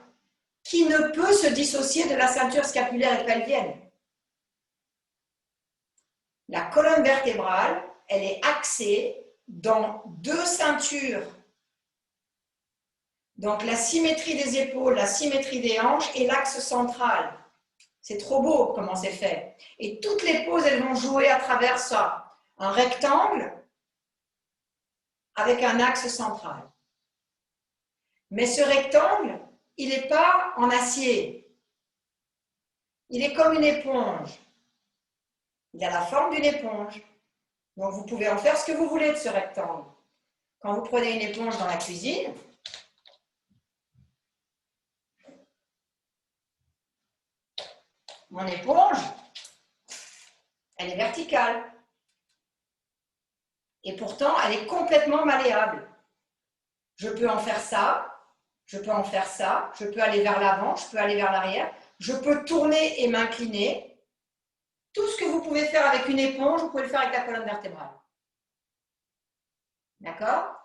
qui ne peut se dissocier de la ceinture scapulaire et pelvienne. La colonne vertébrale, elle est axée dans deux ceintures. Donc, la symétrie des épaules, la symétrie des hanches et l'axe central. C'est trop beau comment c'est fait. Et toutes les poses, elles vont jouer à travers ça. Un rectangle avec un axe central. Mais ce rectangle, il n'est pas en acier. Il est comme une éponge. Il a la forme d'une éponge. Donc, vous pouvez en faire ce que vous voulez de ce rectangle. Quand vous prenez une éponge dans la cuisine, mon éponge, elle est verticale. Et pourtant, elle est complètement malléable. Je peux en faire ça, je peux en faire ça, je peux aller vers l'avant, je peux aller vers l'arrière, je peux tourner et m'incliner. Tout ce que vous pouvez faire avec une éponge, vous pouvez le faire avec la colonne vertébrale. D'accord?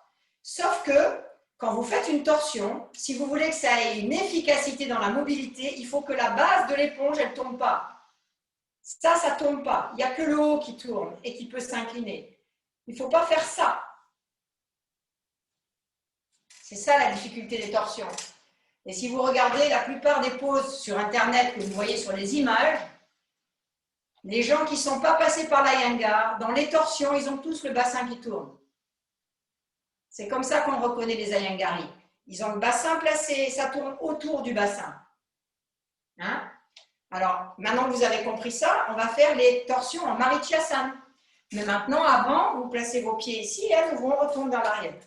Sauf que, quand vous faites une torsion, si vous voulez que ça ait une efficacité dans la mobilité, il faut que la base de l'éponge, elle ne tombe pas. Ça ne tombe pas. Il n'y a que le haut qui tourne et qui peut s'incliner. Il ne faut pas faire ça. C'est ça la difficulté des torsions. Et si vous regardez la plupart des poses sur Internet que vous voyez sur les images, les gens qui ne sont pas passés par la Iyengar, dans les torsions, ils ont tous le bassin qui tourne. C'est comme ça qu'on reconnaît les Iyengaris. Ils ont le bassin placé, ça tourne autour du bassin. Hein? Alors, maintenant que vous avez compris ça, on va faire les torsions en Marityasana. Mais maintenant, avant, vous placez vos pieds ici et elles vont retourner vers l'arrière.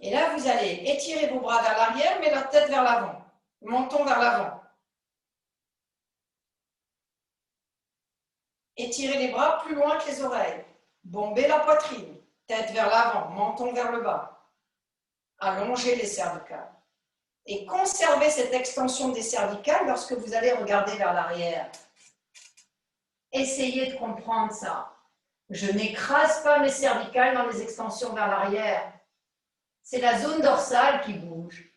Et là, vous allez étirer vos bras vers l'arrière, mais la tête vers l'avant. Menton vers l'avant. Étirez les bras plus loin que les oreilles. Bombez la poitrine. Tête vers l'avant, menton vers le bas. Allongez les cervicales. Et conservez cette extension des cervicales lorsque vous allez regarder vers l'arrière. Essayez de comprendre ça. Je n'écrase pas mes cervicales dans les extensions vers l'arrière. C'est la zone dorsale qui bouge.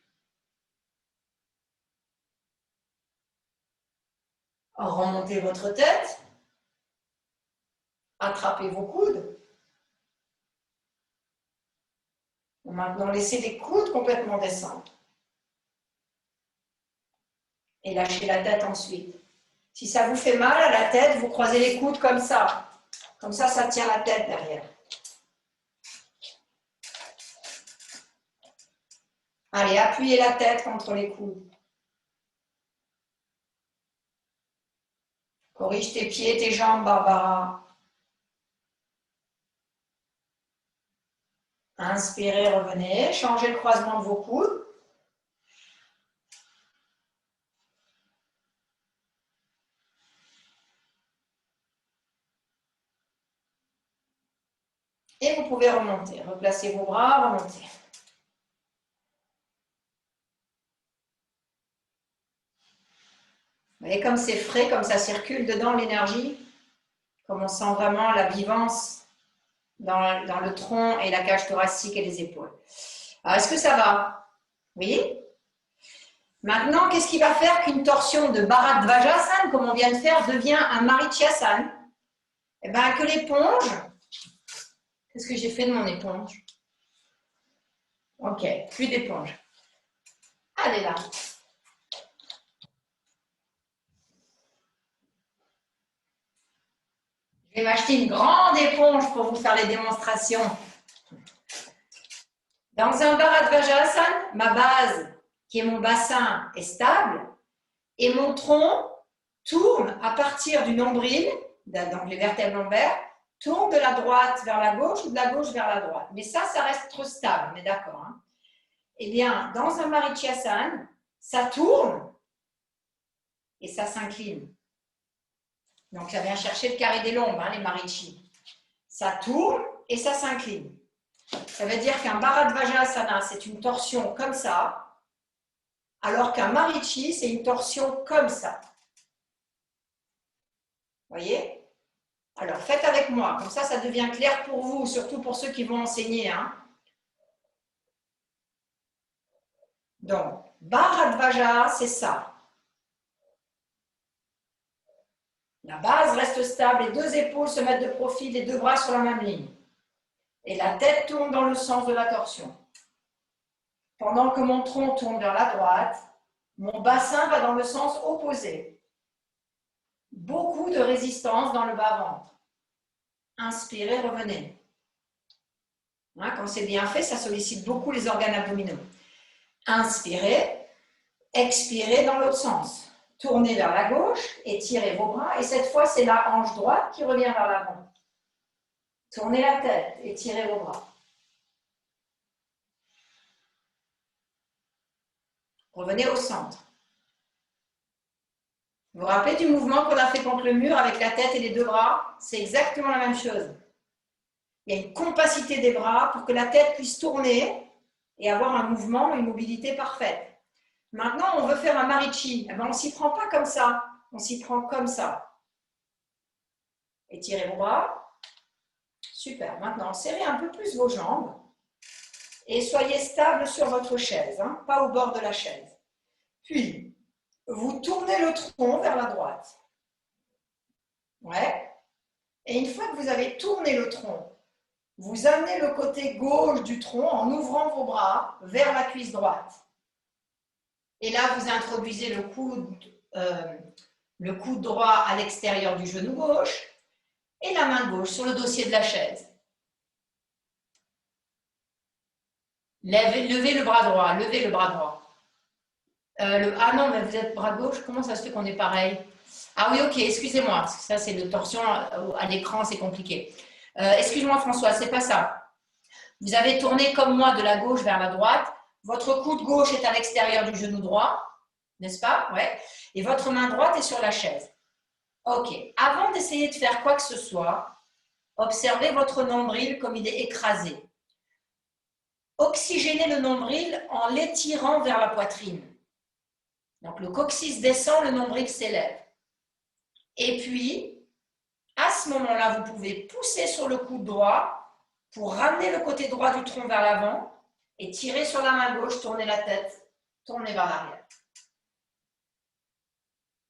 Remontez votre tête. Attrapez vos coudes. Maintenant, laissez les coudes complètement descendre. Et lâchez la tête ensuite. Si ça vous fait mal à la tête, vous croisez les coudes comme ça. Comme ça, ça tient la tête derrière. Allez, appuyez la tête contre les coudes. Corrige tes pieds, tes jambes, Barbara. Inspirez, revenez. Changez le croisement de vos coudes. Et vous pouvez remonter. Replacez vos bras, remontez. Vous voyez comme c'est frais, comme ça circule dedans l'énergie. Comme on sent vraiment la vivance dans le tronc et la cage thoracique et les épaules. Alors, est-ce que ça va? Oui? Maintenant, qu'est-ce qui va faire qu'une torsion de Bharadvajasana, comme on vient de faire, devient un Marityasana? Eh bien, que l'éponge... Qu'est-ce que j'ai fait de mon éponge? Ok, plus d'éponge. Elle est là. Je vais m'acheter une grande éponge pour vous faire les démonstrations. Dans un Bharadvajasana, ma base, qui est mon bassin, est stable et mon tronc tourne à partir du nombril, donc les vertèbres lombaires, tourne de la droite vers la gauche ou de la gauche vers la droite. Mais ça reste trop stable, on est d'accord. Hein? Eh bien, dans un Marichyasana, ça tourne et ça s'incline. Donc, ça vient chercher le carré des lombes, hein, les Marichis. Ça tourne et ça s'incline. Ça veut dire qu'un Bharadvajasana, c'est une torsion comme ça, alors qu'un Marichi, c'est une torsion comme ça. Vous voyez? Alors, faites avec moi, comme ça devient clair pour vous, surtout pour ceux qui vont enseigner. Hein. Donc, Bharadvaja, c'est ça. La base reste stable, les deux épaules se mettent de profil, les deux bras sur la même ligne. Et la tête tourne dans le sens de la torsion. Pendant que mon tronc tourne vers la droite, mon bassin va dans le sens opposé. Beaucoup de résistance dans le bas-ventre. Inspirez, revenez. Hein, quand c'est bien fait, ça sollicite beaucoup les organes abdominaux. Inspirez, expirez dans l'autre sens. Tournez vers la gauche, étirez vos bras. Et cette fois, c'est la hanche droite qui revient vers l'avant. Tournez la tête, étirez vos bras. Revenez au centre. Vous vous rappelez du mouvement qu'on a fait contre le mur avec la tête et les deux bras? C'est exactement la même chose. Il y a une compacité des bras pour que la tête puisse tourner et avoir un mouvement, une mobilité parfaite. Maintenant, on veut faire un Marichi. Eh bien, on ne s'y prend pas comme ça. On s'y prend comme ça. Étirez vos bras. Super. Maintenant, serrez un peu plus vos jambes et soyez stable sur votre chaise, hein, pas au bord de la chaise. Puis, vous tournez le tronc vers la droite. Ouais. Et une fois que vous avez tourné le tronc, vous amenez le côté gauche du tronc en ouvrant vos bras vers la cuisse droite. Et là, vous introduisez le coude droit à l'extérieur du genou gauche et la main gauche sur le dossier de la chaise. Levez le bras droit, levez le bras droit. Ah non, mais vous êtes bras gauche, comment ça se fait qu'on est pareil? Ah oui, ok, excusez-moi, parce que ça c'est le torsion à l'écran, c'est compliqué. Excuse-moi François, c'est pas ça. Vous avez tourné comme moi de la gauche vers la droite. Votre coude gauche est à l'extérieur du genou droit, n'est-ce pas? Ouais. Et votre main droite est sur la chaise. Ok. Avant d'essayer de faire quoi que ce soit, observez votre nombril comme il est écrasé. Oxygénez le nombril en l'étirant vers la poitrine. Donc le coccyx descend, le nombril s'élève. Et puis, à ce moment-là, vous pouvez pousser sur le coude droit pour ramener le côté droit du tronc vers l'avant et tirer sur la main gauche, tournez la tête, tournez vers l'arrière.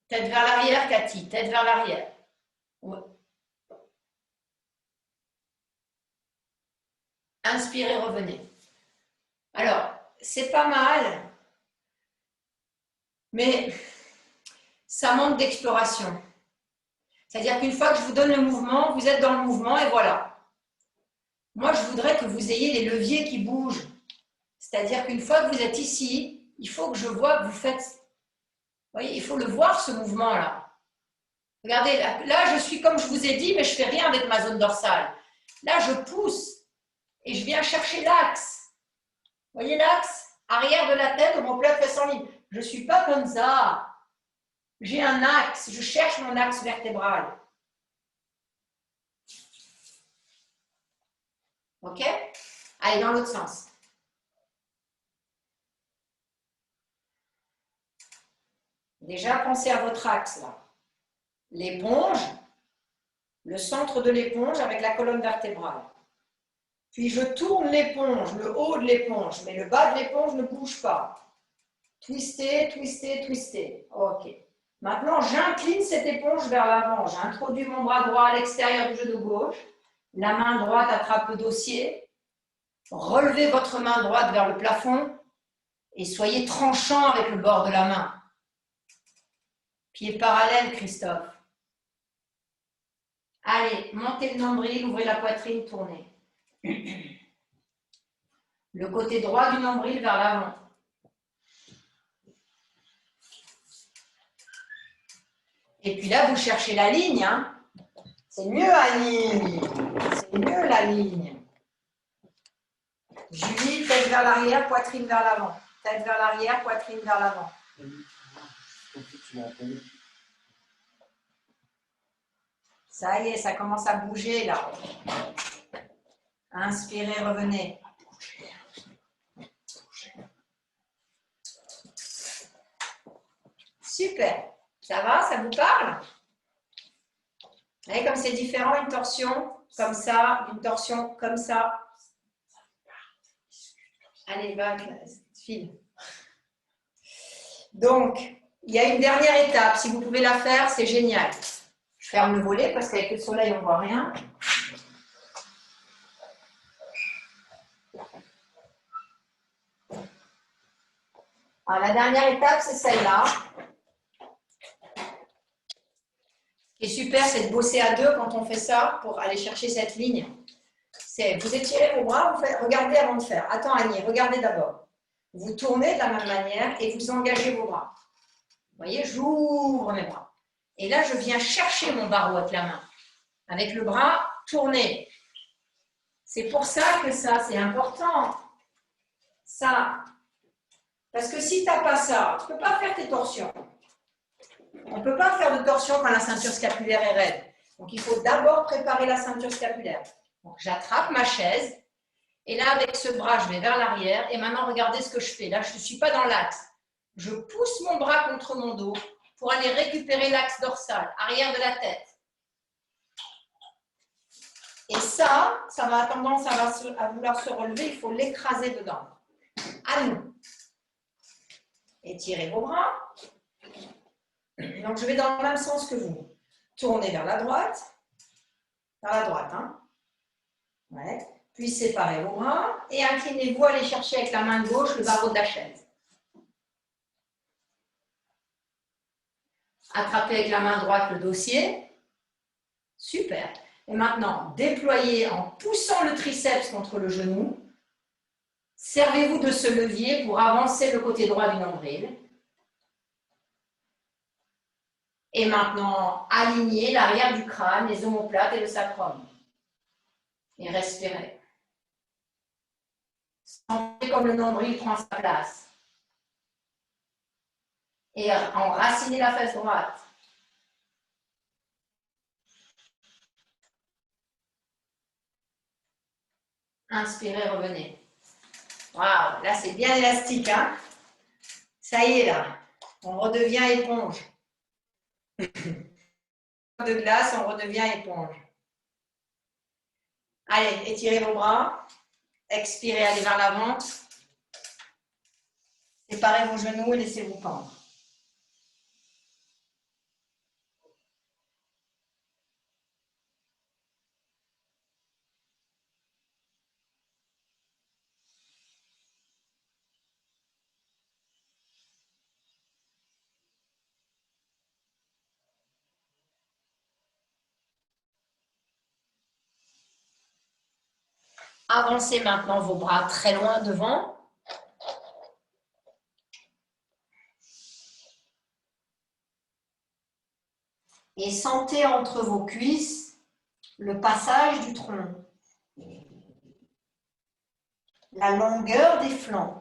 Tête vers l'arrière, Cathy, tête vers l'arrière. Ouais. Inspirez, revenez. Alors, c'est pas mal, mais ça manque d'exploration. C'est-à-dire qu'une fois que je vous donne le mouvement, vous êtes dans le mouvement et voilà. Moi, je voudrais que vous ayez les leviers qui bougent. C'est-à-dire qu'une fois que vous êtes ici, il faut que je vois que vous faites... Vous voyez, il faut le voir, ce mouvement-là. Regardez, là, je suis comme je vous ai dit, mais je ne fais rien avec ma zone dorsale. Là, je pousse et je viens chercher l'axe. Vous voyez l'axe? Arrière de la tête, omoplate, fesse en ligne. Je ne suis pas comme ça. J'ai un axe, je cherche mon axe vertébral. Ok? Allez, dans l'autre sens. Déjà, pensez à votre axe là. L'éponge, le centre de l'éponge avec la colonne vertébrale. Puis je tourne l'éponge, le haut de l'éponge, mais le bas de l'éponge ne bouge pas. Twistez, twistez, twistez. Ok. Maintenant, j'incline cette éponge vers l'avant. J'introduis mon bras droit à l'extérieur du genou gauche. La main droite attrape le dossier. Relevez votre main droite vers le plafond et soyez tranchant avec le bord de la main. Pied parallèle, Christophe. Allez, montez le nombril, ouvrez la poitrine, tournez. Le côté droit du nombril vers l'avant. Et puis là, vous cherchez la ligne. Hein. C'est mieux la ligne. C'est mieux la ligne. Julie, tête vers l'arrière, poitrine vers l'avant. Tête vers l'arrière, poitrine vers l'avant. Ça y est, ça commence à bouger là. Inspirez, revenez. Super. Ça va, ça vous parle? Vous voyez comme c'est différent, une torsion comme ça, une torsion comme ça. Allez, va, file. Donc, il y a une dernière étape. Si vous pouvez la faire, c'est génial. Je ferme le volet parce qu'avec le soleil, on ne voit rien. Alors, la dernière étape, c'est celle-là. Ce qui est super, c'est de bosser à deux quand on fait ça pour aller chercher cette ligne. C'est vous étirez vos bras, vous faites, regardez avant de faire. Attends Annie, regardez d'abord. Vous tournez de la même manière et vous engagez vos bras. Vous voyez, j'ouvre mes bras. Et là, je viens chercher mon barreau avec la main. Avec le bras tourné. C'est pour ça que ça, c'est important. Ça. Parce que si tu n'as pas ça, tu ne peux pas faire tes torsions. On ne peut pas faire de torsion quand la ceinture scapulaire est raide. Donc, il faut d'abord préparer la ceinture scapulaire. Donc, j'attrape ma chaise. Et là, avec ce bras, je vais vers l'arrière. Et maintenant, regardez ce que je fais. Là, je ne suis pas dans l'axe. Je pousse mon bras contre mon dos pour aller récupérer l'axe dorsal, arrière de la tête. Et ça va avoir tendance à vouloir se relever. Il faut l'écraser dedans. À nous. Étirez vos bras. Donc, je vais dans le même sens que vous. Tournez vers la droite. Vers la droite, hein. Ouais. Puis séparez vos bras et inclinez-vous, allez chercher avec la main gauche le barreau de la chaise. Attrapez avec la main droite le dossier. Super. Et maintenant, déployez en poussant le triceps contre le genou. Servez-vous de ce levier pour avancer le côté droit du nombril. Et maintenant, alignez l'arrière du crâne, les omoplates et le sacrum. Et respirez. Sentez comme le nombril prend sa place. Et enracinez la fesse droite. Inspirez, revenez. Waouh, là c'est bien élastique, hein? Ça y est là, on redevient éponge. De glace, on redevient éponge. Allez, étirez vos bras. Expirez, allez vers l'avant. Séparez vos genoux et laissez-vous pendre. Avancez maintenant vos bras très loin devant. Et sentez entre vos cuisses le passage du tronc. La longueur des flancs.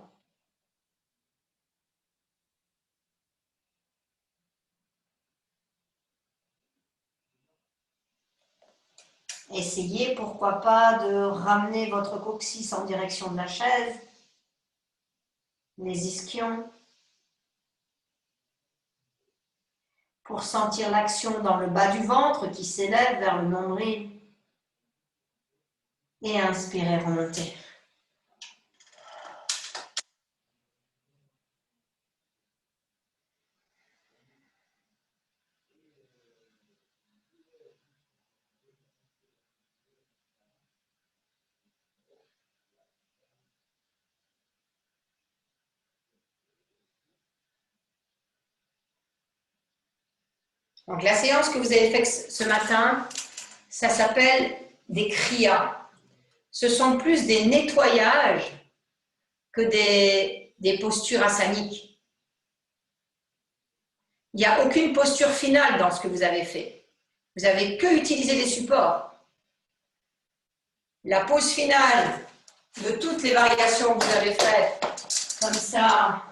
Essayez, pourquoi pas, de ramener votre coccyx en direction de la chaise, les ischions, pour sentir l'action dans le bas du ventre qui s'élève vers le nombril. Et inspirez, remontez. Donc la séance que vous avez faite ce matin, ça s'appelle des kriyas. Ce sont plus des nettoyages que des postures asaniques. Il n'y a aucune posture finale dans ce que vous avez fait. Vous n'avez que utilisé les supports. La pose finale de toutes les variations que vous avez faites, comme ça,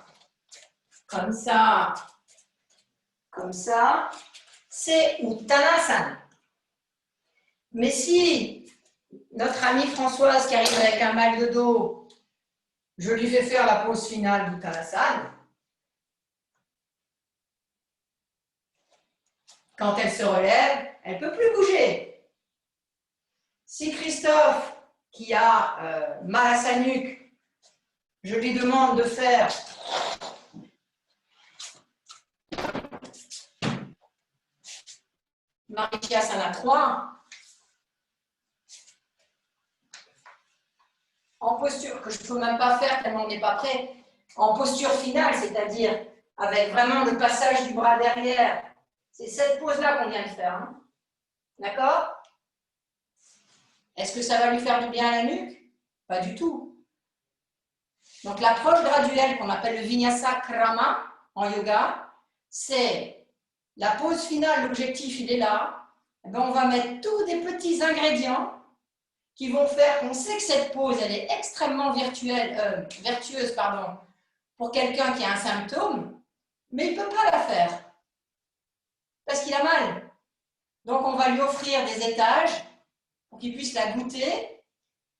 comme ça, comme ça, c'est Uttanasana. Mais si notre amie Françoise qui arrive avec un mal de dos, je lui fais faire la pose finale d'Uttanasana, quand elle se relève, elle ne peut plus bouger. Si Christophe, qui a mal à sa nuque, je lui demande de faire Marichyasana 3, en posture, que je ne peux même pas faire tellement on n'est pas prêt, en posture finale, c'est-à-dire avec vraiment le passage du bras derrière. C'est cette pose-là qu'on vient de faire. Hein. D'accord? Est-ce que ça va lui faire du bien à la nuque? Pas du tout. Donc l'approche graduelle qu'on appelle le Vinyasa Krama en yoga, c'est la pose finale, l'objectif il est là. Eh bien, on va mettre tous des petits ingrédients qui vont faire qu'on sait que cette pose elle est extrêmement vertueuse pour quelqu'un qui a un symptôme, mais il ne peut pas la faire parce qu'il a mal. Donc on va lui offrir des étages pour qu'il puisse la goûter,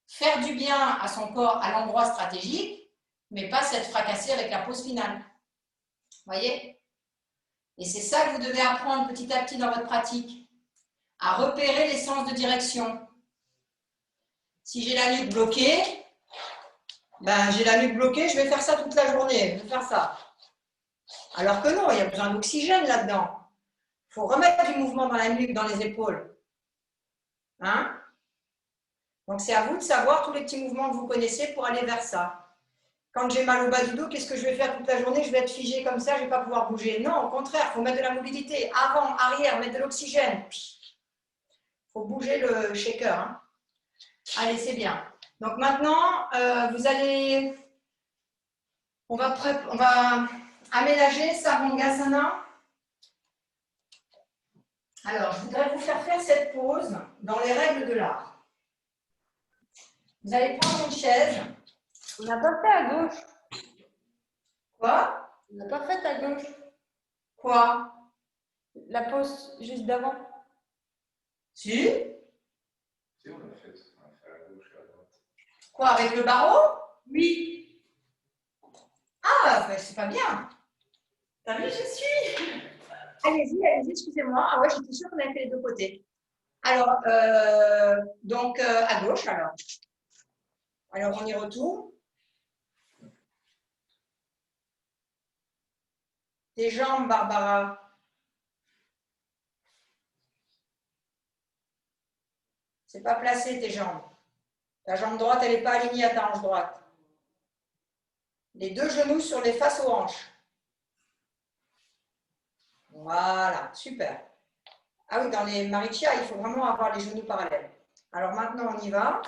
faire du bien à son corps à l'endroit stratégique, mais pas s'être fracassé avec la pose finale. Vous voyez? Et c'est ça que vous devez apprendre petit à petit dans votre pratique, à repérer les sens de direction. Si j'ai la nuque bloquée, j'ai la nuque bloquée, je vais faire ça toute la journée, je vais faire ça. Alors que non, il y a besoin d'oxygène là-dedans. Il faut remettre du mouvement dans la nuque, dans les épaules. Hein? Donc c'est à vous de savoir tous les petits mouvements que vous connaissez pour aller vers ça. Quand j'ai mal au bas du dos, qu'est-ce que je vais faire toute la journée? Je vais être figée comme ça, je ne vais pas pouvoir bouger. Non, au contraire, il faut mettre de la mobilité. Avant, arrière, mettre de l'oxygène. Il faut bouger le shaker. Hein? Allez, c'est bien. Donc maintenant, on va aménager Sarvangasana. Alors, je voudrais vous faire cette pause dans les règles de l'art. Vous allez prendre une chaise. On n'a pas fait à gauche. Quoi? On n'a pas fait à gauche. Quoi? La pause juste d'avant. Si? Si, on l'a fait à gauche et à droite. Quoi, avec le barreau? Oui. Ah, c'est pas bien. T'as vu, je suis. Allez-y, excusez-moi. Ah ouais, j'étais sûre qu'on avait fait les deux côtés. Alors, à gauche, alors. Alors, on y retourne. Tes jambes, Barbara. C'est pas placé, tes jambes. Ta jambe droite, elle n'est pas alignée à ta hanche droite. Les deux genoux sur les faces aux hanches. Voilà, super. Ah oui, dans les Marichyas, il faut vraiment avoir les genoux parallèles. Alors maintenant, on y va.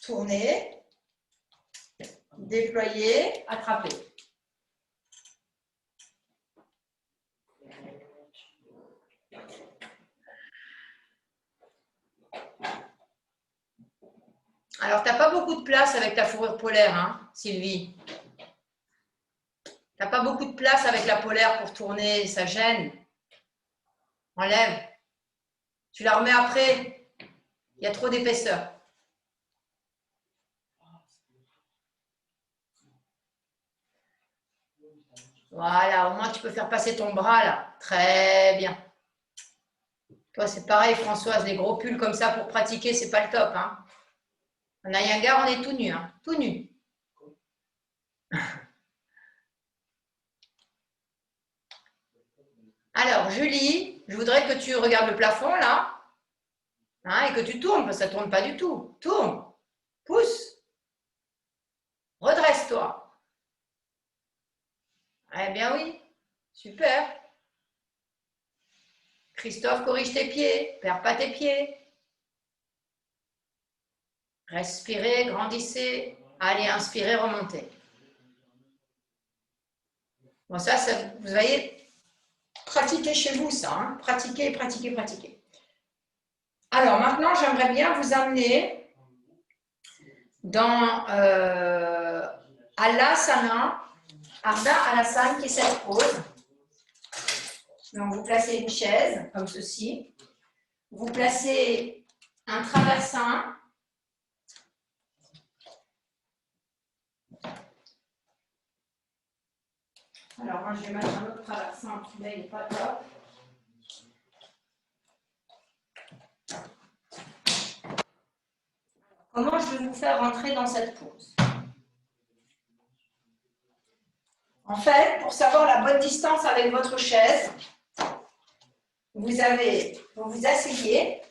Tourner, déployer, attraper. Alors, tu n'as pas beaucoup de place avec ta fourrure polaire, hein, Sylvie. Tu n'as pas beaucoup de place avec la polaire pour tourner, ça gêne. Enlève. Tu la remets après. Il y a trop d'épaisseur. Voilà, au moins tu peux faire passer ton bras là. Très bien. Toi, c'est pareil, Françoise, les gros pulls comme ça pour pratiquer, c'est pas le top. Hein. En Iyengar, on est tout nu. Hein. Tout nu. Alors, Julie, je voudrais que tu regardes le plafond là. Hein, et que tu tournes, parce que ça ne tourne pas du tout. Tourne. Pousse. Redresse-toi. Eh bien oui. Super. Christophe, corrige tes pieds. Perds pas tes pieds. Respirez, grandissez. Allez, inspirez, remontez. Bon, ça vous voyez, pratiquez chez vous ça. Hein. Pratiquez, pratiquez, pratiquez. Alors, maintenant, j'aimerais bien vous amener dans Alasana, Ardha Alasana, qui est cette pose. Donc, vous placez une chaise, comme ceci. Vous placez un traversin. Alors, moi, je vais mettre un autre traversin, celui-là, il n'est pas top. Comment je vais vous faire rentrer dans cette pose? En fait, pour savoir la bonne distance avec votre chaise, vous vous asseyez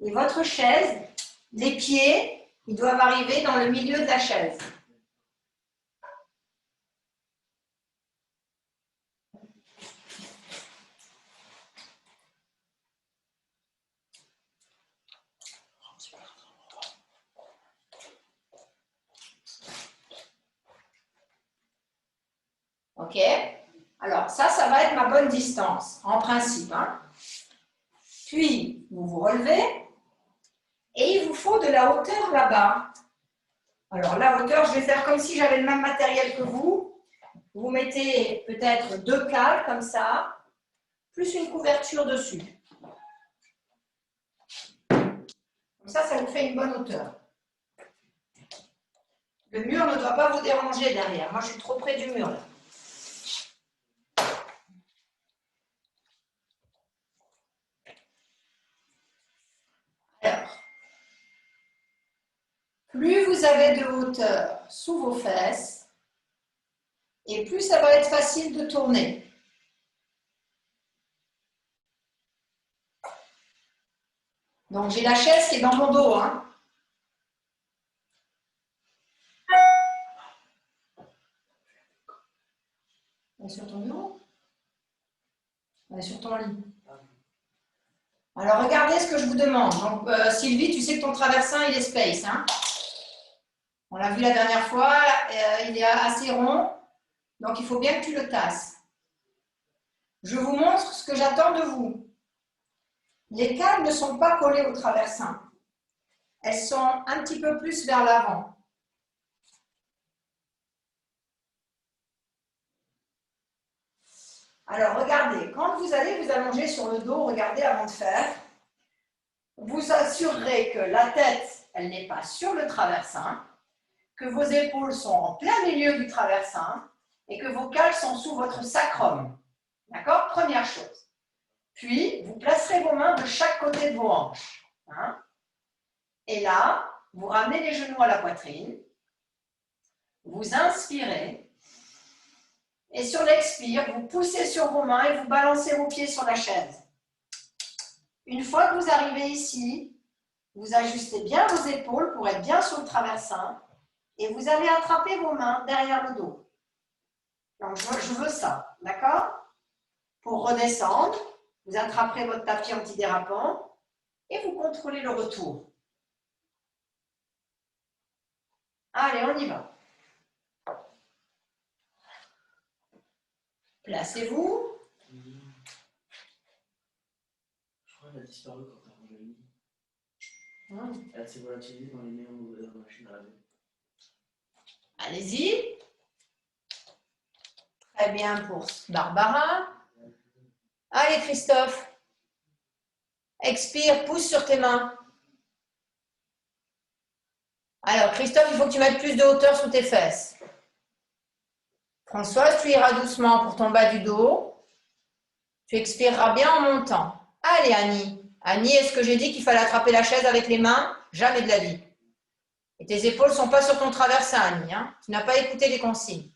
et votre chaise, les pieds, ils doivent arriver dans le milieu de la chaise. Ok? Alors, ça va être ma bonne distance, en principe. Hein? Puis, vous vous relevez et il vous faut de la hauteur là-bas. Alors, la hauteur, je vais faire comme si j'avais le même matériel que vous. Vous mettez peut-être 2 cales comme ça, plus une couverture dessus. Comme ça vous fait une bonne hauteur. Le mur ne doit pas vous déranger derrière. Moi, je suis trop près du mur là. Alors, plus vous avez de hauteur sous vos fesses, et plus ça va être facile de tourner. Donc, j'ai la chaise qui est dans mon dos. Hein. Elle est sur ton bureau? Elle est sur ton lit. Alors, regardez ce que je vous demande. Donc, Sylvie, tu sais que ton traversin, il est space. Hein? On l'a vu la dernière fois, il est assez rond. Donc, il faut bien que tu le tasses. Je vous montre ce que j'attends de vous. Les cales ne sont pas collées au traversin. Elles sont un petit peu plus vers l'avant. Alors, regardez, quand vous allez vous allonger sur le dos, regardez avant de faire, vous assurerez que la tête, elle n'est pas sur le traversin, que vos épaules sont en plein milieu du traversin et que vos cales sont sous votre sacrum. D'accord? Première chose. Puis, vous placerez vos mains de chaque côté de vos hanches. Hein? Et là, vous ramenez les genoux à la poitrine. Vous inspirez. Et sur l'expire, vous poussez sur vos mains et vous balancez vos pieds sur la chaise. Une fois que vous arrivez ici, vous ajustez bien vos épaules pour être bien sur le traversin. Et vous allez attraper vos mains derrière le dos. Donc, je veux ça. D'accord? Pour redescendre, vous attraperez votre tapis antidérapant et vous contrôlez le retour. Allez, on y va. Placez-vous. Je crois qu'elle a disparu quand tu as rangé le lit. Elle s'est volatilisée dans les néons de la machine à laver. Allez-y. Très bien pour Barbara. Allez, Christophe. Expire, pousse sur tes mains. Alors, Christophe, il faut que tu mettes plus de hauteur sous tes fesses. Françoise, tu iras doucement pour ton bas du dos. Tu expireras bien en montant. Allez, Annie. Annie, est-ce que j'ai dit qu'il fallait attraper la chaise avec les mains? Jamais de la vie. Et tes épaules ne sont pas sur ton traversin, Annie. Hein? Tu n'as pas écouté les consignes.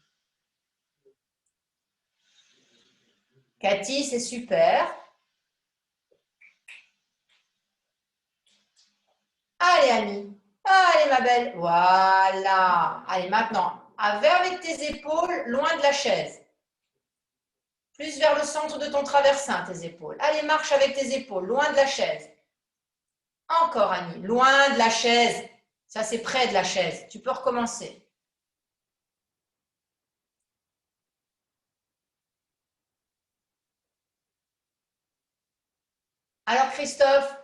Cathy, c'est super. Allez, Annie. Allez, ma belle. Voilà. Allez, maintenant, avec tes épaules loin de la chaise. Plus vers le centre de ton traversin, tes épaules. Allez, marche avec tes épaules, loin de la chaise. Encore, Annie. Loin de la chaise. Ça, c'est près de la chaise. Tu peux recommencer. Alors, Christophe?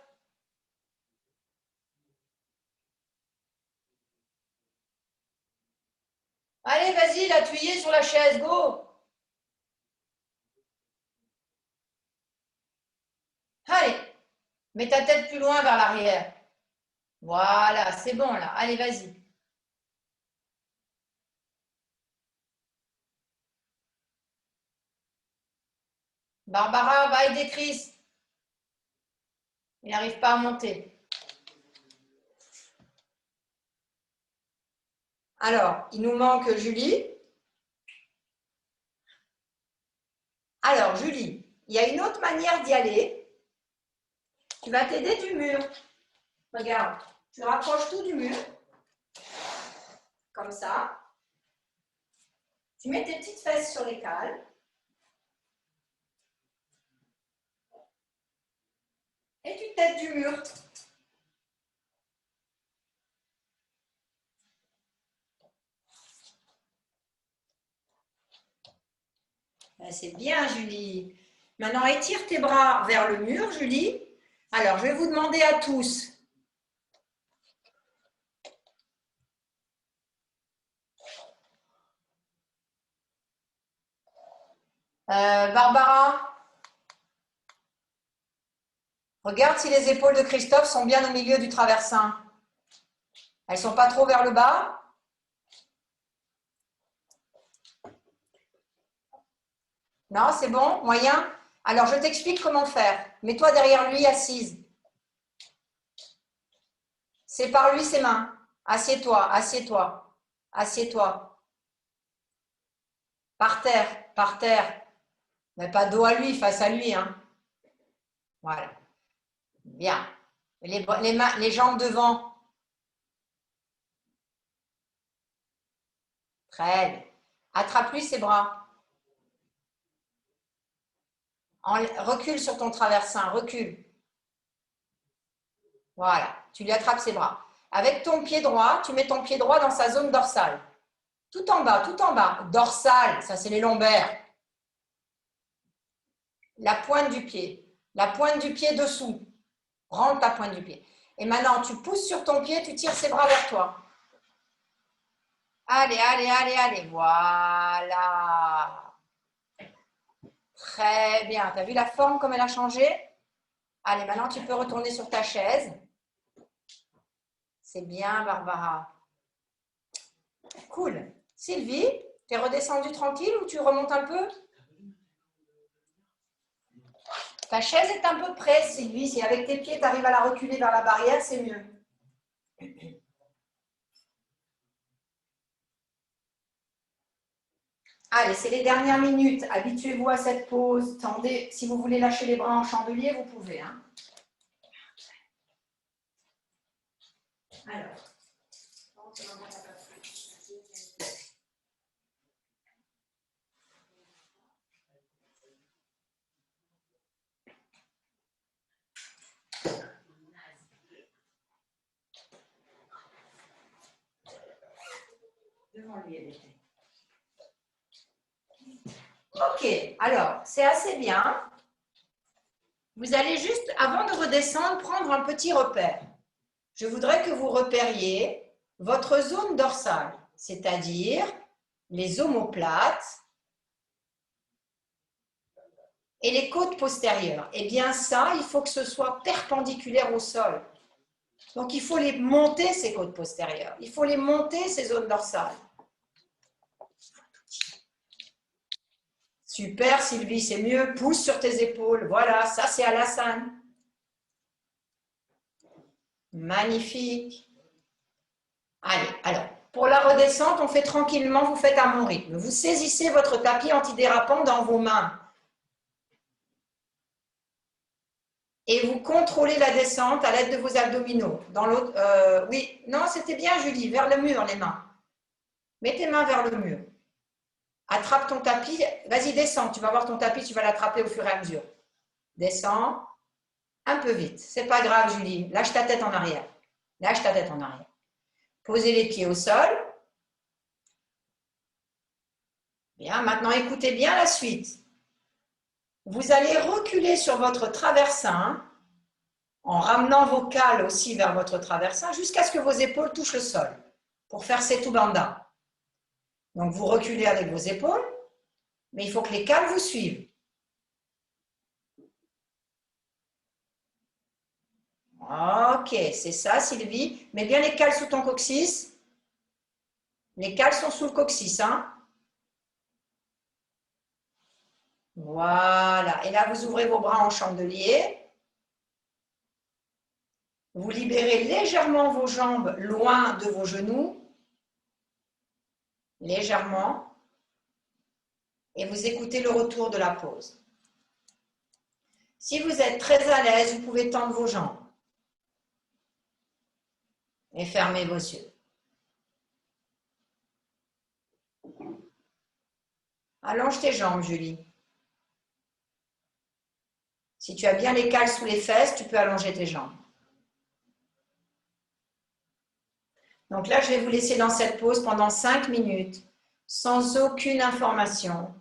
Allez, vas-y, là, tu y es sur la chaise. Go! Allez, mets ta tête plus loin vers l'arrière. Voilà, c'est bon, là. Allez, vas-y. Barbara, va aider Chris. Il n'arrive pas à monter. Alors, il nous manque Julie. Alors, Julie, il y a une autre manière d'y aller. Tu vas t'aider du mur. Regarde, tu rapproches tout du mur. Comme ça. Tu mets tes petites fesses sur les cales. Et tu t'aides du mur. C'est bien, Julie. Maintenant, étire tes bras vers le mur, Julie. Alors, je vais vous demander à tous. Barbara, regarde si les épaules de Christophe sont bien au milieu du traversin. Elles ne sont pas trop vers le bas? Non, c'est bon? Moyen? Alors, je t'explique comment faire. Mets-toi derrière lui, assise. Sépare-lui ses mains. Assieds-toi, assieds-toi, assieds-toi. Par terre, par terre. Mais pas dos à lui, face à lui. Hein. Voilà. Bien. Les jambes devant. Très bien. Attrape-lui ses bras. Recule sur ton traversin, recule. Voilà, tu lui attrapes ses bras. Avec ton pied droit, tu mets ton pied droit dans sa zone dorsale. Tout en bas, tout en bas. Dorsale, ça c'est les lombaires. La pointe du pied. La pointe du pied dessous. Rentre ta pointe du pied. Et maintenant, tu pousses sur ton pied, tu tires ses bras vers toi. Allez, allez, allez, allez. Voilà. Très bien. Tu as vu la forme comme elle a changé? Allez, maintenant, tu peux retourner sur ta chaise. C'est bien, Barbara. Cool. Sylvie, tu es redescendue tranquille ou tu remontes un peu? Ta chaise est un peu près, Sylvie. Si avec tes pieds, tu arrives à la reculer vers la barrière, c'est mieux. Allez, c'est les dernières minutes. Habituez-vous à cette pause. Tendez. Si vous voulez lâcher les bras en chandelier, vous pouvez. Hein. Alors. Devant lui, elle était. Ok, alors, c'est assez bien. Vous allez juste, avant de redescendre, prendre un petit repère. Je voudrais que vous repériez votre zone dorsale, c'est-à-dire les omoplates et les côtes postérieures. Eh bien ça, il faut que ce soit perpendiculaire au sol. Donc il faut les monter, ces côtes postérieures. Il faut les monter, ces zones dorsales. Super Sylvie, c'est mieux. Pousse sur tes épaules. Voilà, ça c'est Alassane. Magnifique. Allez, alors, pour la redescente, on fait tranquillement, vous faites à mon rythme. Vous saisissez votre tapis antidérapant dans vos mains. Et vous contrôlez la descente à l'aide de vos abdominaux. Dans l'autre, oui, non, c'était bien Julie, vers le mur les mains. Mets tes mains vers le mur. Attrape ton tapis, vas-y descends, tu vas voir ton tapis, tu vas l'attraper au fur et à mesure. Descends. Un peu vite. C'est pas grave, Julie. Lâche ta tête en arrière. Lâche ta tête en arrière. Posez les pieds au sol. Bien, maintenant écoutez bien la suite. Vous allez reculer sur votre traversin en ramenant vos cales aussi vers votre traversin jusqu'à ce que vos épaules touchent le sol pour faire Setu Bandha. Donc vous reculez avec vos épaules, mais il faut que les cales vous suivent. Ok, c'est ça Sylvie. Mets bien les cales sous ton coccyx. Les cales sont sous le coccyx, hein? Voilà. Et là, vous ouvrez vos bras en chandelier. Vous libérez légèrement vos jambes loin de vos genoux. Légèrement. Et vous écoutez le retour de la pause. Si vous êtes très à l'aise, vous pouvez tendre vos jambes. Et fermez vos yeux. Allonge tes jambes, Julie. Si tu as bien les cales sous les fesses, tu peux allonger tes jambes. Donc là, je vais vous laisser dans cette pause pendant 5 minutes, sans aucune information,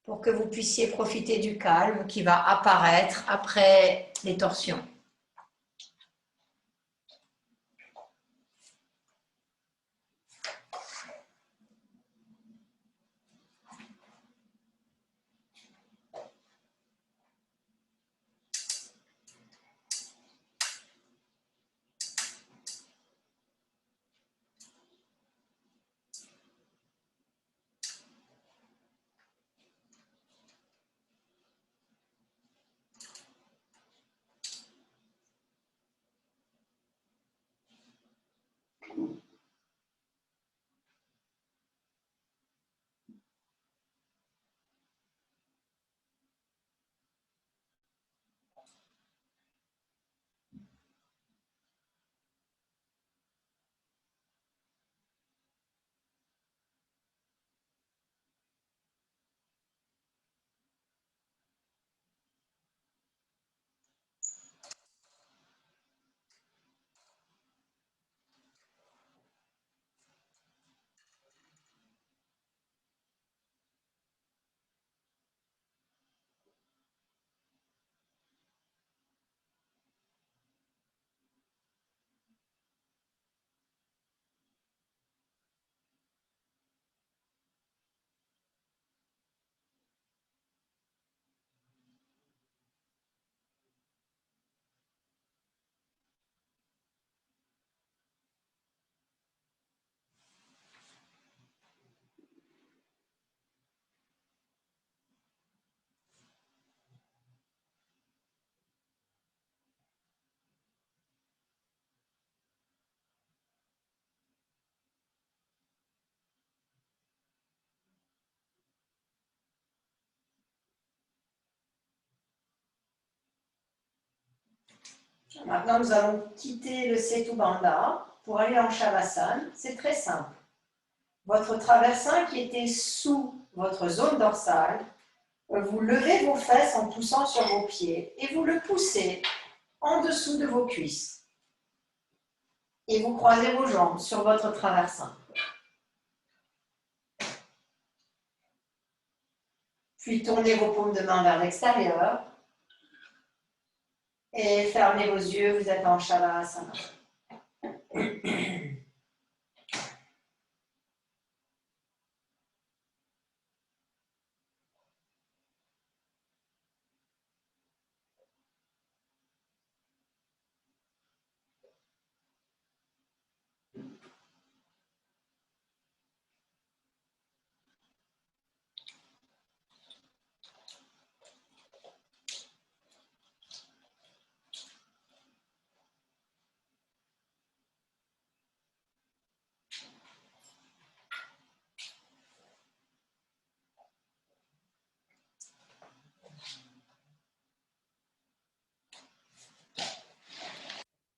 pour que vous puissiez profiter du calme qui va apparaître après les torsions. Maintenant, nous allons quitter le Setu Bandha pour aller en Shavasana. C'est très simple. Votre traversin qui était sous votre zone dorsale, vous levez vos fesses en poussant sur vos pieds et vous le poussez en dessous de vos cuisses. Et vous croisez vos jambes sur votre traversin. Puis tournez vos paumes de main vers l'extérieur. Et fermez vos yeux, vous êtes en Shavasana.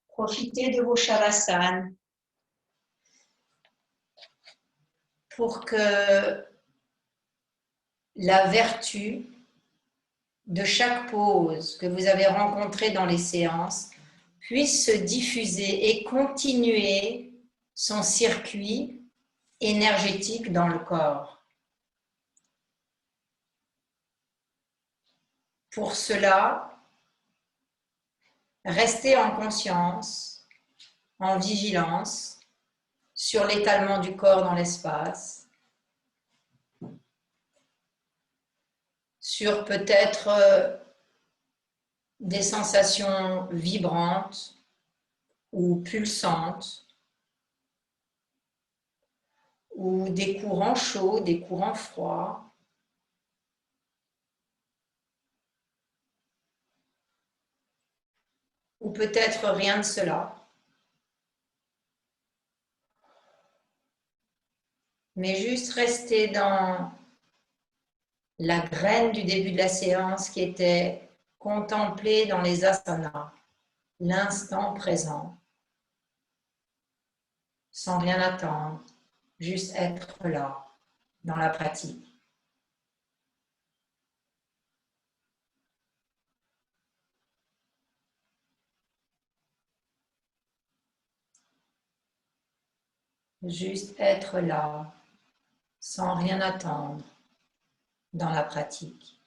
Profitez de vos Shavasana pour que la vertu de chaque pause que vous avez rencontrée dans les séances puisse se diffuser et continuer son circuit énergétique dans le corps. Pour cela, restez en conscience, en vigilance sur l'étalement du corps dans l'espace, sur peut-être des sensations vibrantes ou pulsantes, ou des courants chauds, des courants froids. Ou peut-être rien de cela. Mais juste rester dans la graine du début de la séance qui était contemplée dans les asanas, l'instant présent, sans rien attendre, juste être là, dans la pratique. Juste être là, sans rien attendre, dans la pratique.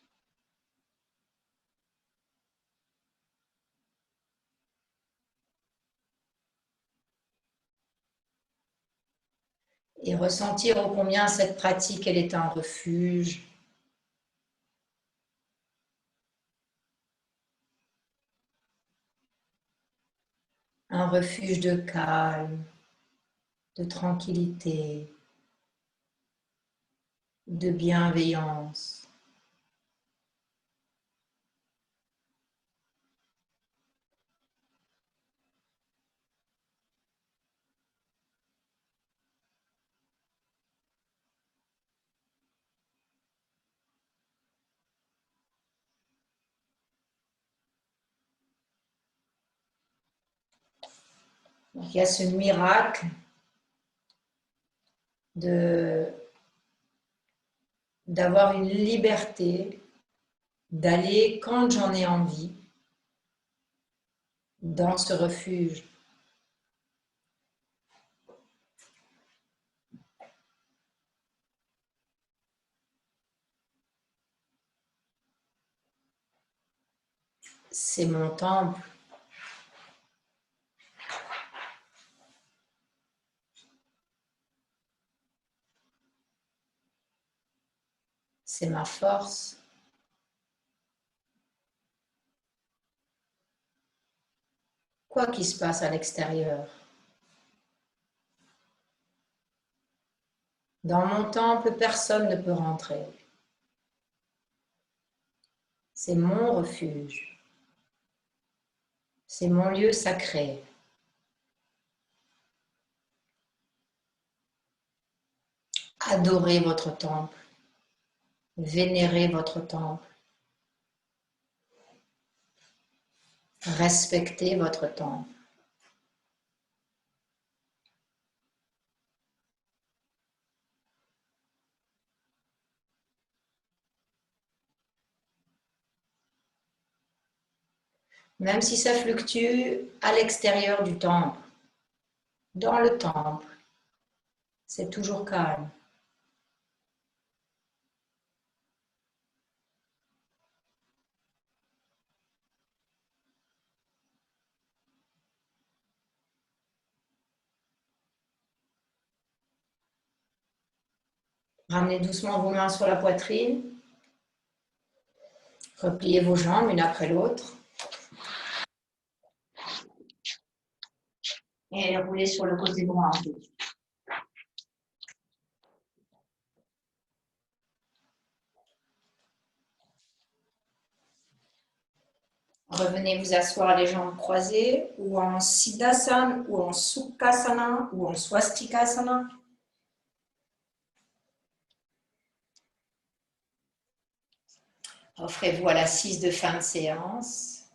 Et ressentir ô combien cette pratique, elle est un refuge, un refuge de calme, de tranquillité, de bienveillance. Donc, il y a ce miracle d'avoir une liberté d'aller quand j'en ai envie dans ce refuge. C'est mon temple. C'est ma force. Quoi qu'il se passe à l'extérieur. Dans mon temple, personne ne peut rentrer. C'est mon refuge. C'est mon lieu sacré. Adorez votre temple. Vénérez votre temple. Respectez votre temple. Même si ça fluctue à l'extérieur du temple, dans le temple, c'est toujours calme. Ramenez doucement vos mains sur la poitrine. Repliez vos jambes une après l'autre. Et roulez sur le côté droit un peu. Revenez vous asseoir les jambes croisées ou en Siddhasana ou en Sukhasana ou en Swastikasana. Offrez-vous à l'assise de fin de séance.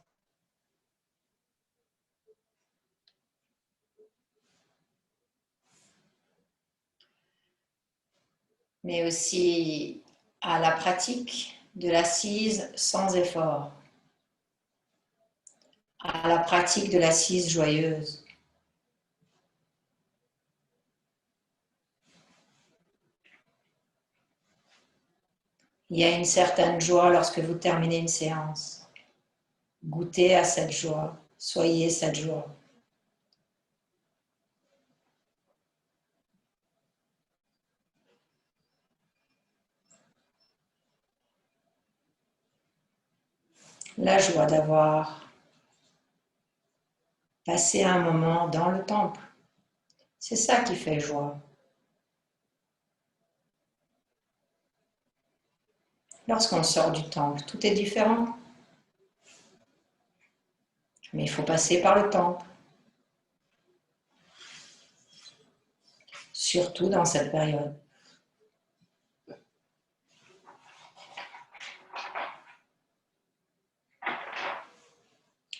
Mais aussi à la pratique de l'assise sans effort à la pratique de l'assise joyeuse. Il y a une certaine joie lorsque vous terminez une séance. Goûtez à cette joie, soyez cette joie. La joie d'avoir passé un moment dans le temple. C'est ça qui fait joie. Lorsqu'on sort du temple, tout est différent. Mais il faut passer par le temple. Surtout dans cette période.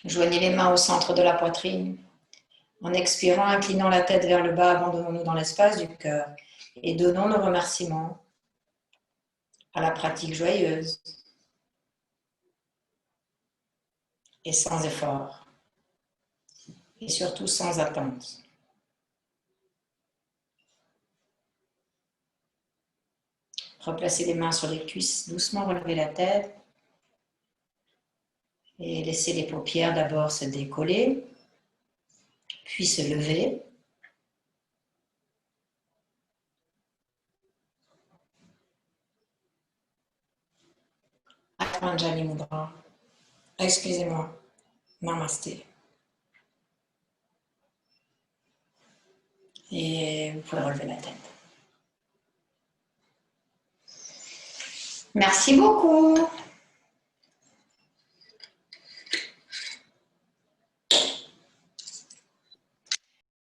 Joignez les mains au centre de la poitrine. En expirant, inclinant la tête vers le bas, abandonnons-nous dans l'espace du cœur et donnons nos remerciements à la pratique joyeuse et sans effort et surtout sans attente. Replacez les mains sur les cuisses, doucement relevez la tête et laissez les paupières d'abord se décoller, puis se lever. Patanjali Mudra. Excusez-moi. Namasté. Et vous pouvez relever la tête. Merci beaucoup.